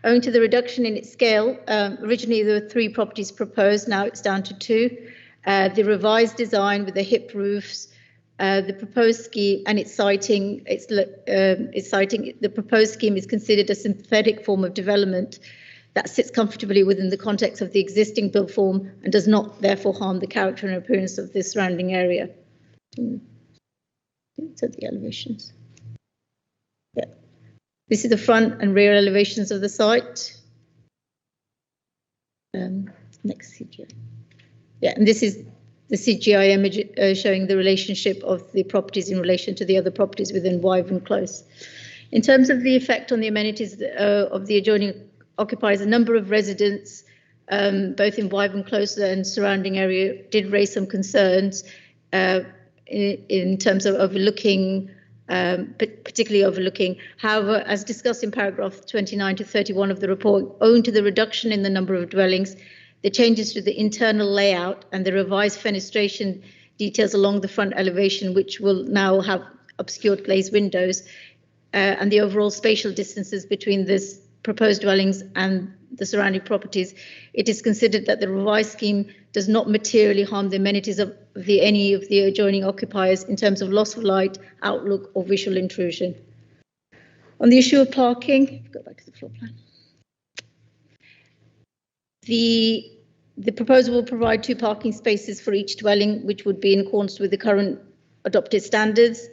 Speaker 15: owing to the reduction in its scale, originally there were 3 properties proposed, now it's down to 2. The revised design with the hip roofs, the proposed scheme and its citing, the proposed scheme is considered a synthetic form of development that sits comfortably within the context of the existing built form and does not therefore harm the character and appearance of the surrounding area. So the elevations. Yeah. This is the front and rear elevations of the site. Next CGI. Yeah, and this is the CGI image showing the relationship of the properties in relation to the other properties within Wyvern Close. In terms of the effect on the amenities of the adjoining occupiers, a number of residents, both in Wyvern Close and surrounding area, did raise some concerns in terms of overlooking, particularly overlooking. However, as discussed in paragraph 29 to 31 of the report, owing to the reduction in the number of dwellings, the changes to the internal layout and the revised fenestration details along the front elevation, which will now have obscured glazed windows, and the overall spatial distances between this proposed dwellings and the surrounding properties, it is considered that the revised scheme does not materially harm the amenities of any of the adjoining occupiers in terms of loss of light, outlook, or visual intrusion. On the issue of parking, go back to the floor plan. The proposal will provide 2 parking spaces for each dwelling, which would be in accordance with the current adopted standards.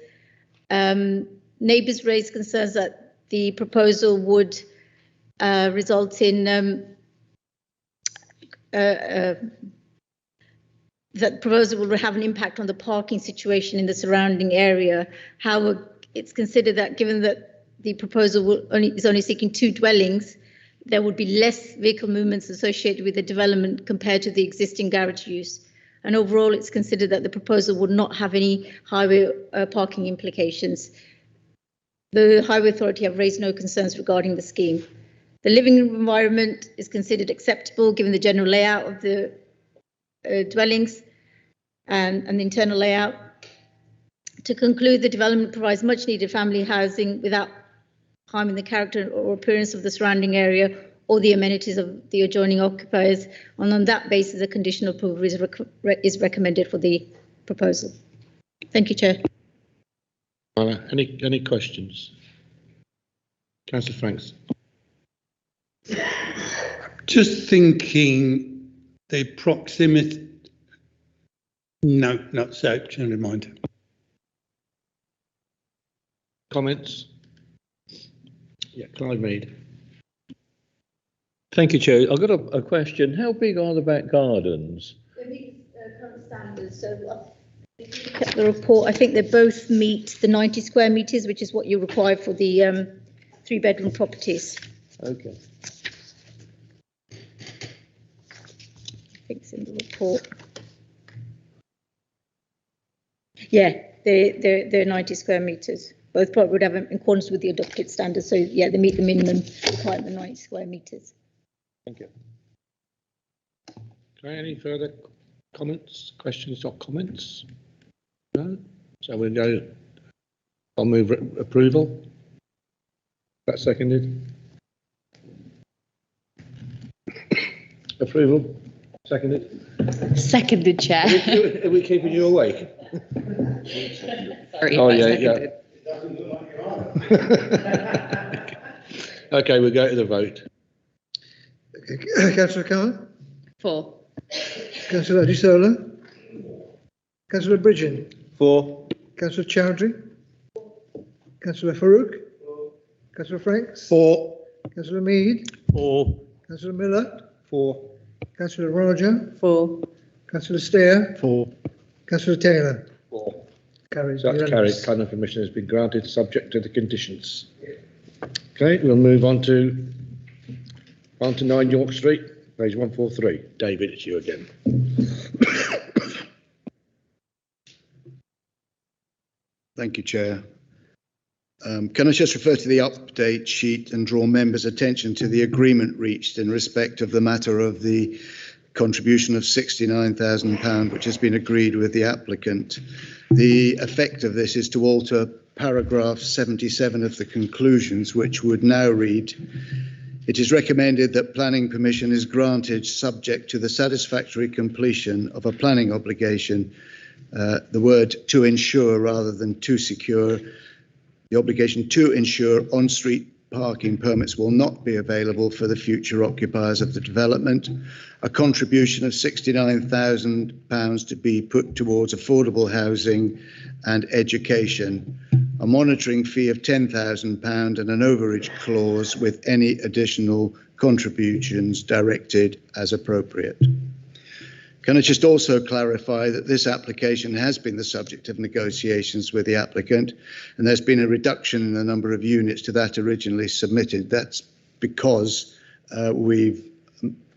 Speaker 15: Neighbours raised concerns that the proposal would result in that proposal will have an impact on the parking situation in the surrounding area. However, it's considered that given that the proposal is only seeking 2 dwellings, there would be less vehicle movements associated with the development compared to the existing garage use. And overall, it's considered that the proposal would not have any highway parking implications. The Highway Authority have raised no concerns regarding the scheme. The living environment is considered acceptable given the general layout of the dwellings. and the internal layout. To conclude, the development provides much needed family housing without harming the character or appearance of the surrounding area or the amenities of the adjoining occupiers. And on that basis, a conditional approval is recommended for the proposal. Thank you, Chair.
Speaker 1: Any questions? Councillor Franks.
Speaker 3: Just thinking the proximity. No, not so. Never mind.
Speaker 1: Comments? Yeah, Clive Mead.
Speaker 14: Thank you, Chair. I've got a question. How big are the back gardens?
Speaker 15: They meet current standards. So if you look at the report, I think they both meet the 90 square metres, which is what you require for the 3-bedroom properties.
Speaker 14: Okay.
Speaker 15: I think it's in the report. Yeah, they're 90 square metres. Both probably would have in accordance with the adopted standards. So yeah, they meet the minimum requirement of 90 square metres.
Speaker 14: Thank you.
Speaker 1: Okay, any further comments, questions or comments? No? So we'll go, I'll move approval. That's seconded. Approval, seconded.
Speaker 17: Seconded, Chair.
Speaker 1: Are we keeping you awake?
Speaker 17: Sorry,
Speaker 1: Oh,
Speaker 17: I
Speaker 1: yeah,
Speaker 17: seconded.
Speaker 1: Okay, we'll go to the vote.
Speaker 11: Councillor Khan,
Speaker 17: 4.
Speaker 11: Councillor Adisola, Councillor Bridgen,
Speaker 9: 4.
Speaker 11: Councillor Chowdhury, Councillor Farouk, Councillor Franks,
Speaker 3: 4.
Speaker 11: Councillor Mead,
Speaker 14: 4.
Speaker 11: Councillor Miller,
Speaker 9: 4.
Speaker 11: Councillor Roger,
Speaker 17: 4.
Speaker 11: Councillor Steer,
Speaker 3: 4.
Speaker 11: Councillor Taylor.
Speaker 1: 4.
Speaker 11: Carries.
Speaker 1: So that's carried.
Speaker 11: Unanimous.
Speaker 1: Planning permission has been granted, subject to the conditions. Okay, we'll move on to 9 York Street, page 143. David, it's you again.
Speaker 5: Thank you, Chair. Can I just refer to the update sheet and draw members' attention to the agreement reached in respect of the matter of the contribution of £69,000, which has been agreed with the applicant. The effect of this is to alter paragraph 77 of the conclusions, which would now read, "It is recommended that planning permission is granted subject to the satisfactory completion of a planning obligation." The word "to ensure" rather than "to secure." The obligation to ensure on-street parking permits will not be available for the future occupiers of the development. A contribution of £69,000 to be put towards affordable housing and education. A monitoring fee of £10,000 and an overage clause with any additional contributions directed as appropriate. Can I just also clarify that this application has been the subject of negotiations with the applicant, and there's been a reduction in the number of units to that originally submitted. That's because we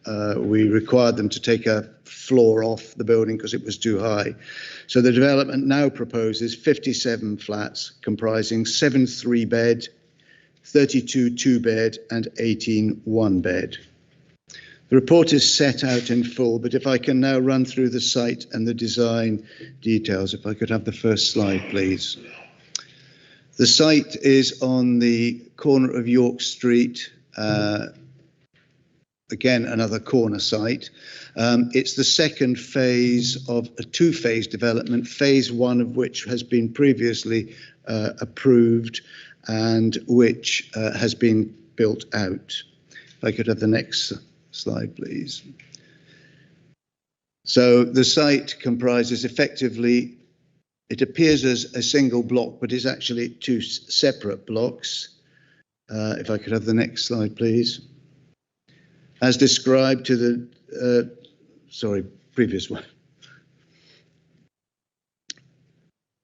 Speaker 5: required them to take a floor off the building because it was too high. So the development now proposes 57 flats comprising 7 3-bed, 32 2-bed and 18 1-bed. The report is set out in full, but if I can now run through the site and the design details, if I could have the first slide, please. The site is on the corner of York Street, again, another corner site. It's the second phase of a 2-phase development, phase 1 of which has been previously approved and which has been built out. If I could have the next slide, please. So the site comprises effectively, it appears as a single block, but is actually 2 separate blocks. If I could have the next slide, please. As described to the, previous one.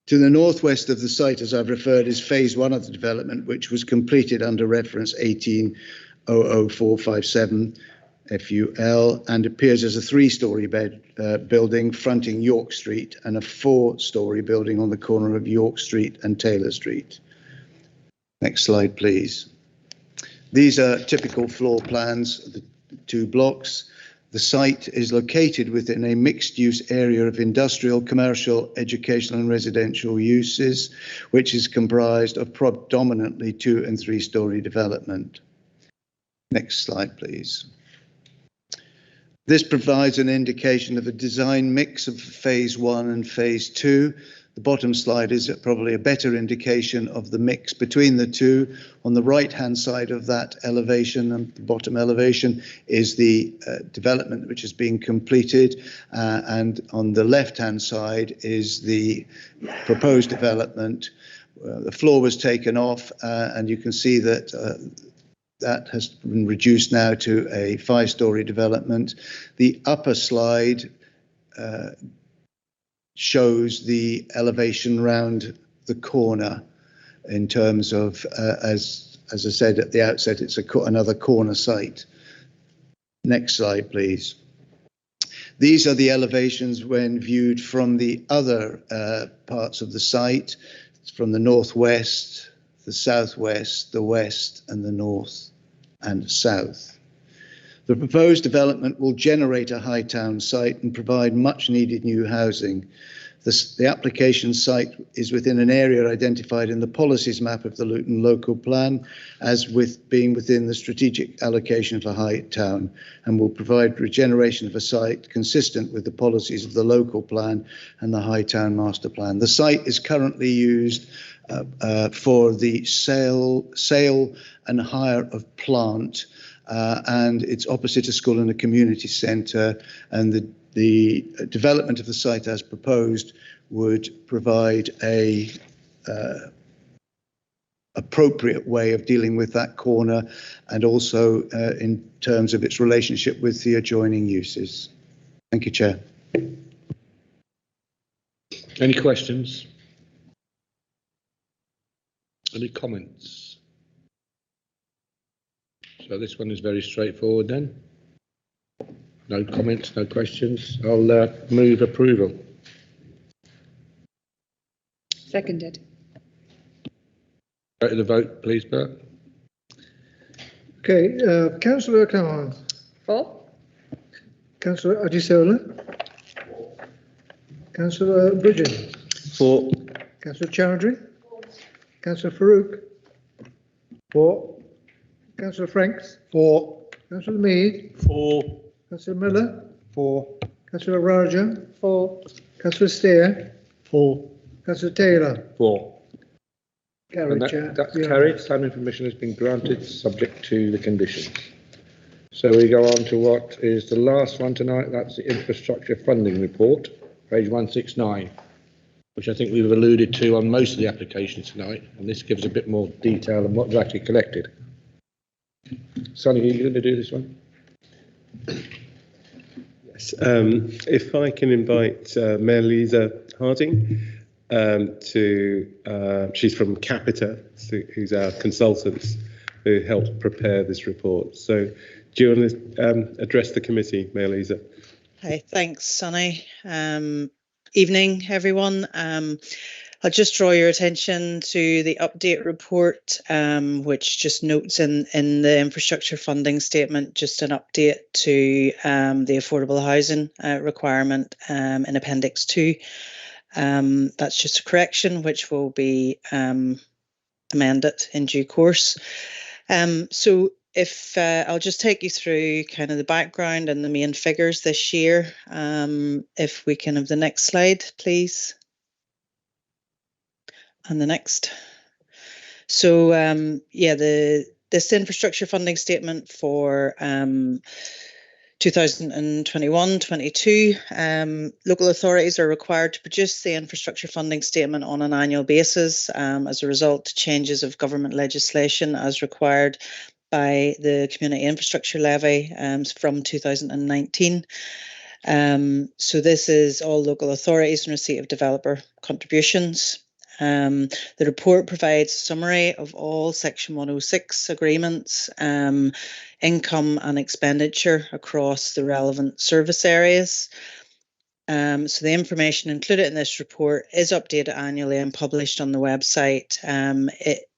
Speaker 5: To the northwest of the site, as I've referred, is phase 1 of the development, which was completed under reference 1800457 FUL and appears as a 3-storey building fronting York Street and a 4-storey building on the corner of York Street and Taylor Street. Next slide, please. These are typical floor plans of the 2 blocks. The site is located within a mixed-use area of industrial, commercial, educational and residential uses, which is comprised of predominantly 2- and 3-storey development. Next slide, please. This provides an indication of a design mix of phase 1 and phase 2. The bottom slide is probably a better indication of the mix between the two. On the right-hand side of that elevation, and the bottom elevation, is the development which is being completed, and on the left-hand side is the proposed development. The floor was taken off, and you can see that that has been reduced now to a 5-storey development. The upper slide shows the elevation round the corner in terms of, as I said at the outset, it's another corner site. Next slide, please. These are the elevations when viewed from the other parts of the site, from the northwest, the southwest, the west, and the north and south. The proposed development will generate a high town site and provide much needed new housing. The application site is within an area identified in the policies map of the Luton local plan as being within the strategic allocation for high town, and will provide regeneration of a site consistent with the policies of the local plan and the high town master plan. The site is currently used for the sale and hire of plant, and it's opposite a school and a community centre, and the development of the site as proposed would provide a appropriate way of dealing with that corner, and also in terms of its relationship with the adjoining uses. Thank you, Chair.
Speaker 1: Any questions? Any comments? So this one is very straightforward then. No comments, no questions. I'll move approval.
Speaker 17: Seconded.
Speaker 1: Go to the vote, please, Bert.
Speaker 11: Okay, Councillor Khan.
Speaker 17: For.
Speaker 11: Councillor Ajisola. Councillor Bridgen.
Speaker 16: For.
Speaker 11: Councillor Chowdhury. Councillor Farouk. For. Councillor Franks.
Speaker 3: For.
Speaker 11: Councillor Mead.
Speaker 14: For.
Speaker 11: Councillor Miller.
Speaker 3: For.
Speaker 11: Councillor Raja.
Speaker 17: For.
Speaker 11: Councillor Steer.
Speaker 3: For.
Speaker 11: Councillor Taylor.
Speaker 1: For.
Speaker 11: Carried,
Speaker 1: And
Speaker 11: Chair.
Speaker 1: that's
Speaker 11: Yeah.
Speaker 1: carried. Planning permission has been granted, subject to the conditions. So we go on to what is the last one tonight. That's the infrastructure funding report, page 169, which I think we've alluded to on most of the applications tonight. And this gives a bit more detail on what was actually collected. Sonny, are you going to do this one?
Speaker 7: Yes. If I can invite Mayor Lisa Harding she's from Capita, who's our consultants who helped prepare this report. So do you want to address the committee, Mayor Lisa?
Speaker 8: Hi, thanks, Sonny. Evening, everyone. I'll just draw your attention to the update report, which just notes in the infrastructure funding statement, just an update to the affordable housing requirement in Appendix 2. That's just a correction which will be amended in due course. So if I'll just take you through kind of the background and the main figures this year. If we can have the next slide, please. And the next. So yeah, this infrastructure funding statement for 2021-22, local authorities are required to produce the infrastructure funding statement on an annual basis as a result of changes of government legislation as required by the Community Infrastructure Levy from 2019. So this is all local authorities in receipt of developer contributions. The report provides a summary of all Section 106 agreements, income and expenditure across the relevant service areas. So the information included in this report is updated annually and published on the website. It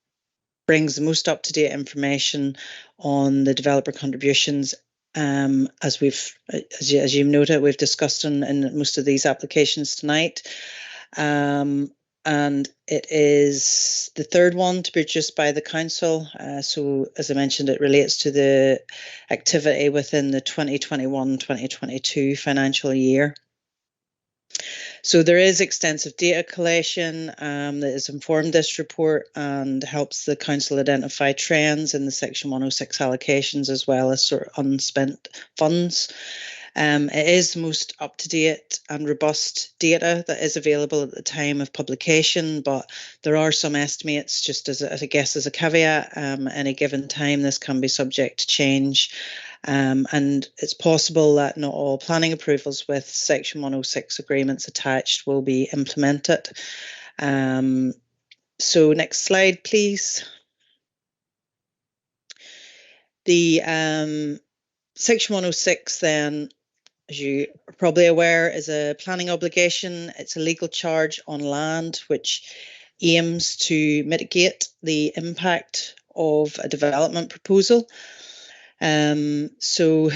Speaker 8: brings the most up-to-date information on the developer contributions as you've noted, we've discussed in most of these applications tonight. And it is the third one to be produced by the council. So as I mentioned, it relates to the activity within the 2021-2022 financial year. So there is extensive data collation that has informed this report and helps the council identify trends in the Section 106 allocations as well as sort of unspent funds. It is the most up-to-date and robust data that is available at the time of publication, but there are some estimates, just as a caveat. Any given time, this can be subject to change. And it's possible that not all planning approvals with Section 106 agreements attached will be implemented. So next slide, please. The Section 106 then, as you are probably aware, is a planning obligation. It's a legal charge on land which aims to mitigate the impact of a development proposal. So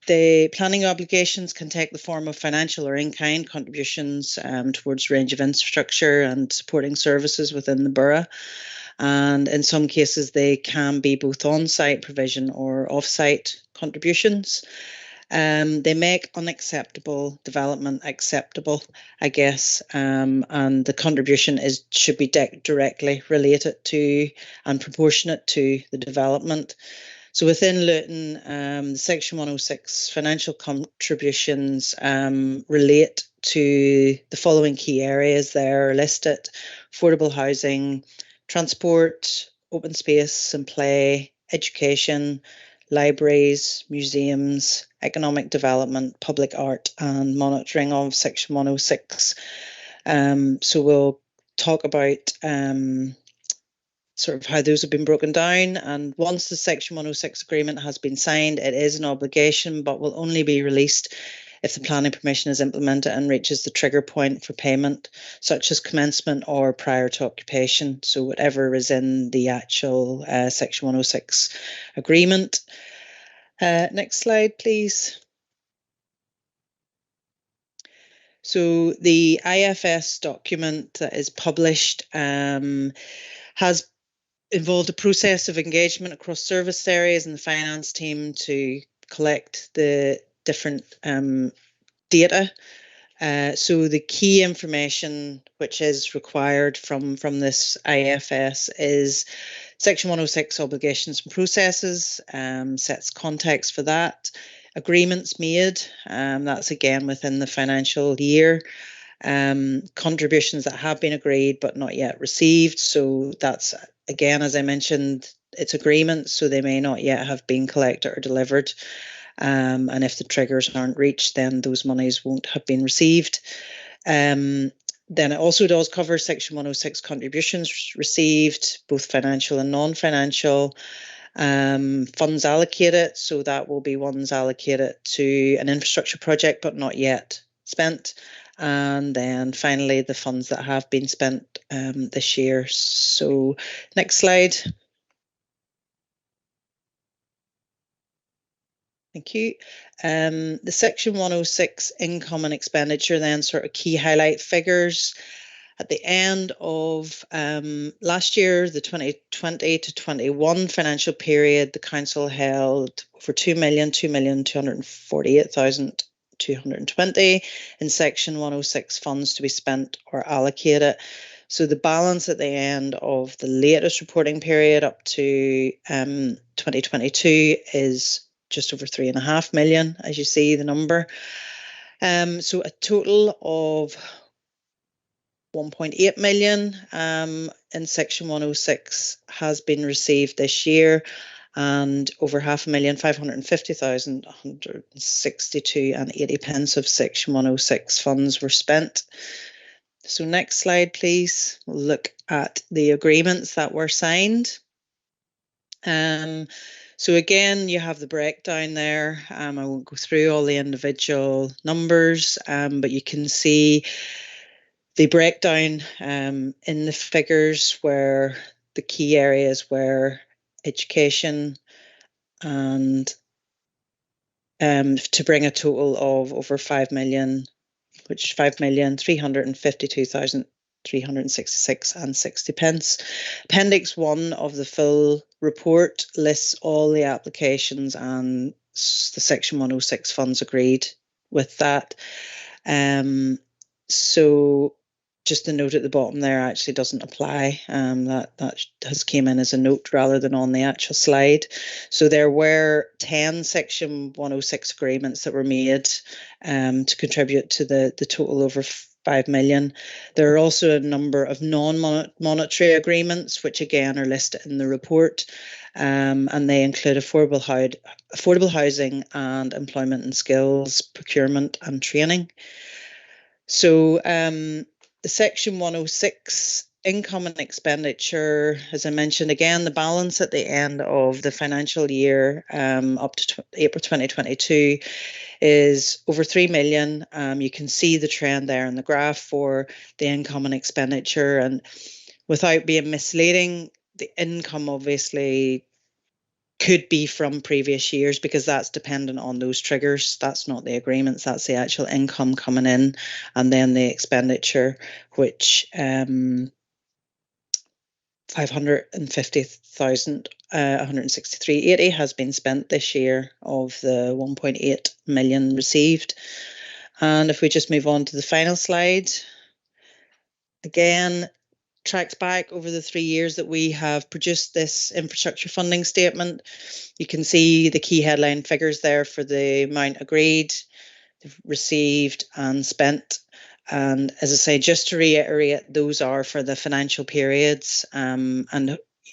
Speaker 8: the planning obligations can take the form of financial or in-kind contributions towards a range of infrastructure and supporting services within the borough. And in some cases, they can be both on-site provision or off-site contributions. They make unacceptable development acceptable, I guess, and the contribution should be directly related to and proportionate to the development. So within Luton, the Section 106 financial contributions relate to the following key areas there are listed: affordable housing, transport, open space and play, education, libraries, museums, economic development, public art and monitoring of Section 106. So we'll talk about sort of how those have been broken down, and once the Section 106 agreement has been signed, it is an obligation but will only be released if the planning permission is implemented and reaches the trigger point for payment, such as commencement or prior to occupation. So whatever is in the actual Section 106 agreement. Next slide, please. So the IFS document that is published has involved a process of engagement across service areas and the finance team to collect the different data. So the key information which is required from this IFS is Section 106 obligations and processes, sets context for that, agreements made, that's again within the financial year, contributions that have been agreed but not yet received. So that's, again, as I mentioned, it's agreements, so they may not yet have been collected or delivered. And if the triggers aren't reached, then those monies won't have been received. Then it also does cover Section 106 contributions received, both financial and non-financial. Funds allocated, so that will be ones allocated to an infrastructure project but not yet spent. And then finally, the funds that have been spent this year. So next slide. Thank you. The Section 106 income and expenditure, then sort of key highlight figures. At the end of last year, the 2020 to 21 financial period, the council held for 2,248,220 in Section 106 funds to be spent or allocated. So the balance at the end of the latest reporting period up to 2022 is just over 3.5 million, as you see the number. So a total of 1.8 million in Section 106 has been received this year, and over 550,162.80 pence of Section 106 funds were spent. So next slide, please. We'll look at the agreements that were signed. So again, you have the breakdown there. I won't go through all the individual numbers, but you can see the breakdown in the figures where the key areas were education and to bring a total of over 5 million, which 5,352,366 and 60 pence. Appendix 1 of the full report lists all the applications and the Section 106 funds agreed with that. So just a note at the bottom there actually doesn't apply. That has came in as a note rather than on the actual slide. So there were 10 Section 106 agreements that were made to contribute to the total over 5 million. There are also a number of non-monetary agreements, which again are listed in the report, and they include affordable housing and employment and skills, procurement and training. So the Section 106 income and expenditure, as I mentioned, again, the balance at the end of the financial year up to April 2022 is over 3 million. You can see the trend there in the graph for the income and expenditure. And without being misleading, the income obviously could be from previous years because that's dependent on those triggers. That's not the agreements, that's the actual income coming in. And then the expenditure, which 550,163.80 has been spent this year of the 1.8 million received. And if we just move on to the final slide, again, tracks back over the 3 years that we have produced this infrastructure funding statement. You can see the key headline figures there for the amount agreed, received and spent. And as I say, just to reiterate, those are for the financial periods. And,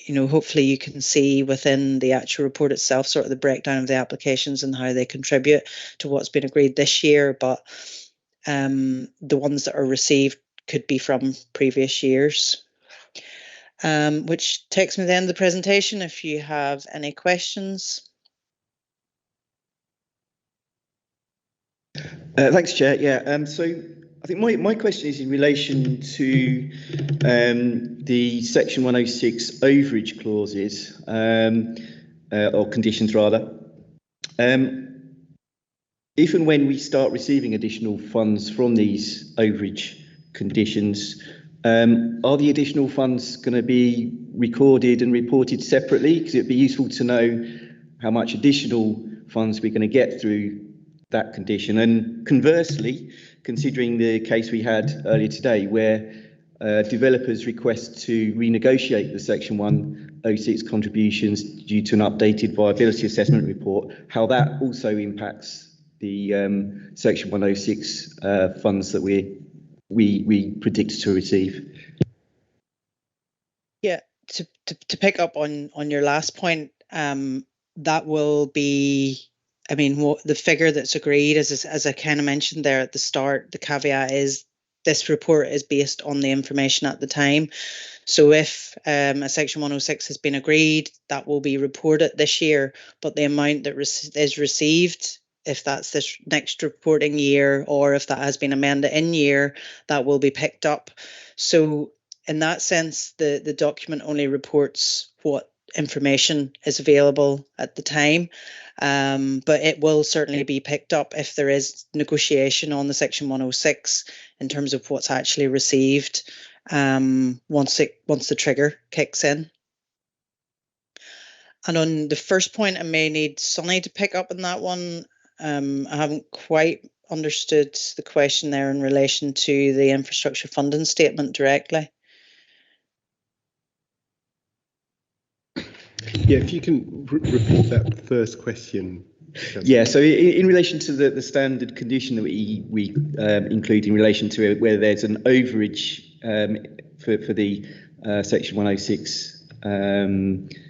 Speaker 8: you know, hopefully you can see within the actual report itself sort of the breakdown of the applications and how they contribute to what's been agreed this year. But the ones that are received could be from previous years. Which takes me to the end of the presentation. If you have any questions.
Speaker 16: Thanks, Chair. Yeah, so I think my question is in relation to the Section 106 overage clauses, or conditions rather. If and when we start receiving additional funds from these overage conditions, are the additional funds going to be recorded and reported separately? Because it'd be useful to know how much additional funds we're going to get through that condition. And conversely, considering the case we had earlier today where developers request to renegotiate the Section 106 contributions due to an updated viability assessment report, how that also impacts the Section 106 funds that we predict to receive.
Speaker 8: Yeah, to pick up on your last point, that will be, I mean, what the figure that's agreed is, as I kind of mentioned there at the start, the caveat is this report is based on the information at the time. So if a Section 106 has been agreed, that will be reported this year, but the amount that is received, if that's this next reporting year or if that has been amended in year, that will be picked up. So in that sense, the document only reports what information is available at the time, but it will certainly be picked up if there is negotiation on the Section 106 in terms of what's actually received once the trigger kicks in. And on the first point, I may need Sonny to pick up on that one. I haven't quite understood the question there in relation to the infrastructure funding statement directly.
Speaker 7: Yeah, if you can repeat that first question.
Speaker 16: Yeah, so in relation to the standard condition that we include in relation to where there's an overage for the Section 106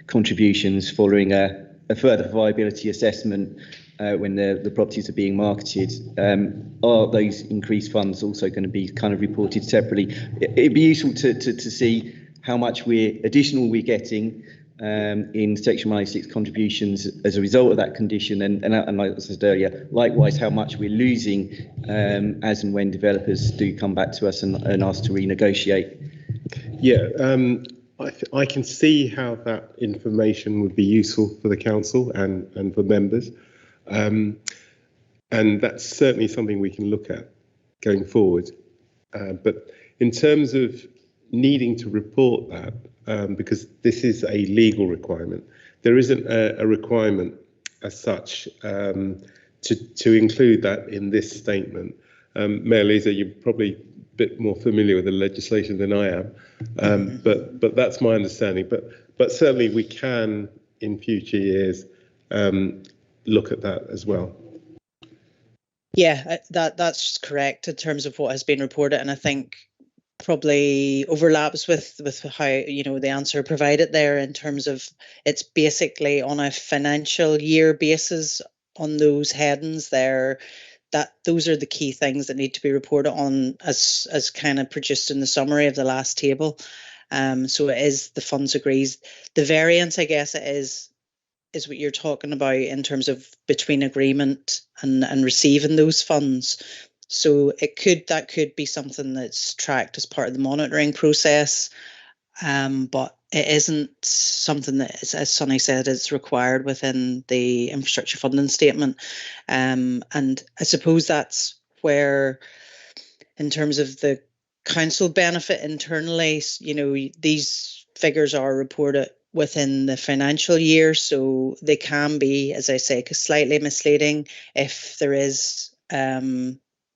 Speaker 16: contributions following a further viability assessment when the properties are being marketed, are those increased funds also going to be kind of reported separately? It'd be useful to see how much additional we're getting in Section 106 contributions as a result of that condition, and like I said earlier, likewise how much we're losing as and when developers do come back to us and ask to renegotiate.
Speaker 7: Yeah, I can see how that information would be useful for the council and for members. And that's certainly something we can look at going forward. But in terms of needing to report that, because this is a legal requirement, there isn't a requirement as such to include that in this statement. Mayor Leeser, you're probably a bit more familiar with the legislation than I am, but that's my understanding. But certainly we can, in future years, look at that as well.
Speaker 8: Yeah, that's correct in terms of what has been reported, and I think probably overlaps with how, you know, the answer provided there in terms of it's basically on a financial year basis on those headings there, that those are the key things that need to be reported on as kind of produced in the summary of the last table. So it is the funds agrees. The variance, I guess, it is what you're talking about in terms of between agreement and receiving those funds. So that could be something that's tracked as part of the monitoring process, but it isn't something that is, as Sonny said, is required within the infrastructure funding statement. And I suppose that's where, in terms of the council benefit internally, you know, these figures are reported within the financial year, so they can be, as I say, slightly misleading if there is,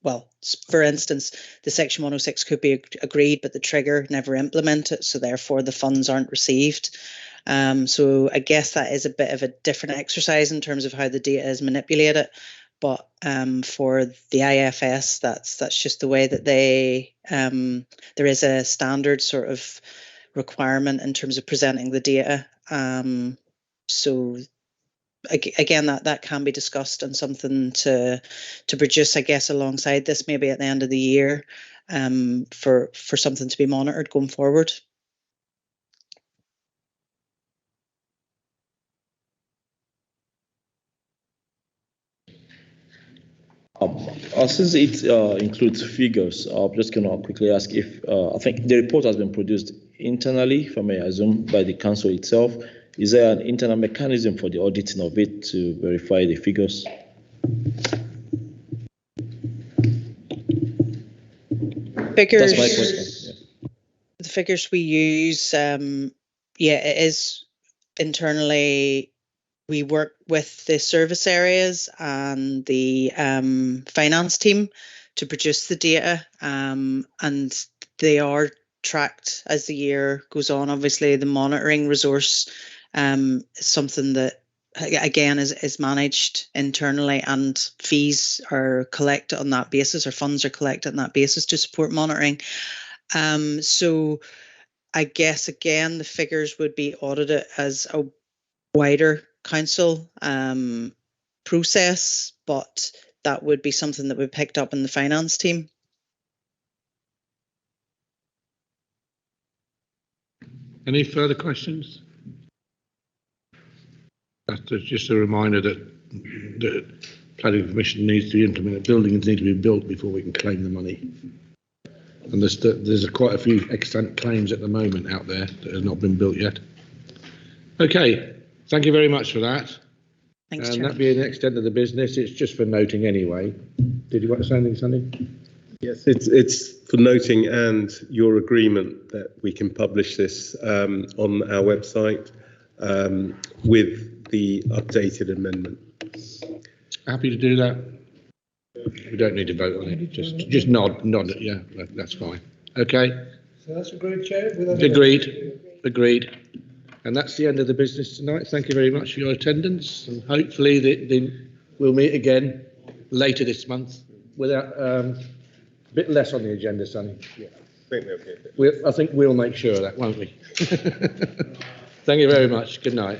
Speaker 8: well, for instance, the Section 106 could be agreed, but the trigger never implemented, so therefore the funds aren't received. So I guess that is a bit of a different exercise in terms of how the data is manipulated. But for the IFS, that's just the way that they, there is a standard sort of requirement in terms of presenting the data. So again, that can be discussed and something to produce, I guess, alongside this, maybe at the end of the year, for something to be monitored going forward.
Speaker 18: Since it includes figures, I'm just going to quickly ask if I think the report has been produced internally, if I may assume, by the council itself. Is there an internal mechanism for the auditing of it to verify the figures?
Speaker 8: Figures.
Speaker 18: That's my question. Yeah.
Speaker 8: The figures we use, yeah, it is internally. We work with the service areas and the finance team to produce the data, and they are tracked as the year goes on. Obviously, the monitoring resource is something that, again, is managed internally, and fees are collected on that basis, or funds are collected on that basis to support monitoring. So I guess, again, the figures would be audited as a wider council process, but that would be something that we picked up in the finance team.
Speaker 1: Any further questions? That's just a reminder that the planning permission needs to be implemented. Buildings need to be built before we can claim the money. And there's quite a few extant claims at the moment out there that have not been built yet. Okay. Thank you very much for that.
Speaker 8: Thanks,
Speaker 1: and
Speaker 8: Chair.
Speaker 1: that being the extent of the business, it's just for noting anyway. Did you want to say anything, Sonny?
Speaker 7: Yes, it's for noting and your agreement that we can publish this on our website with the updated amendment.
Speaker 1: Happy to do that. We don't need to vote on it. Just nod. Yeah, that's fine. Okay.
Speaker 11: So that's agreed, Chair?
Speaker 1: Agreed. And that's the end of the business tonight. Thank you very much for your attendance, and hopefully we'll meet again later this month without a bit less on the agenda, Sonny. Yeah, I think we'll make sure of that, won't we? Thank you very much. Good night.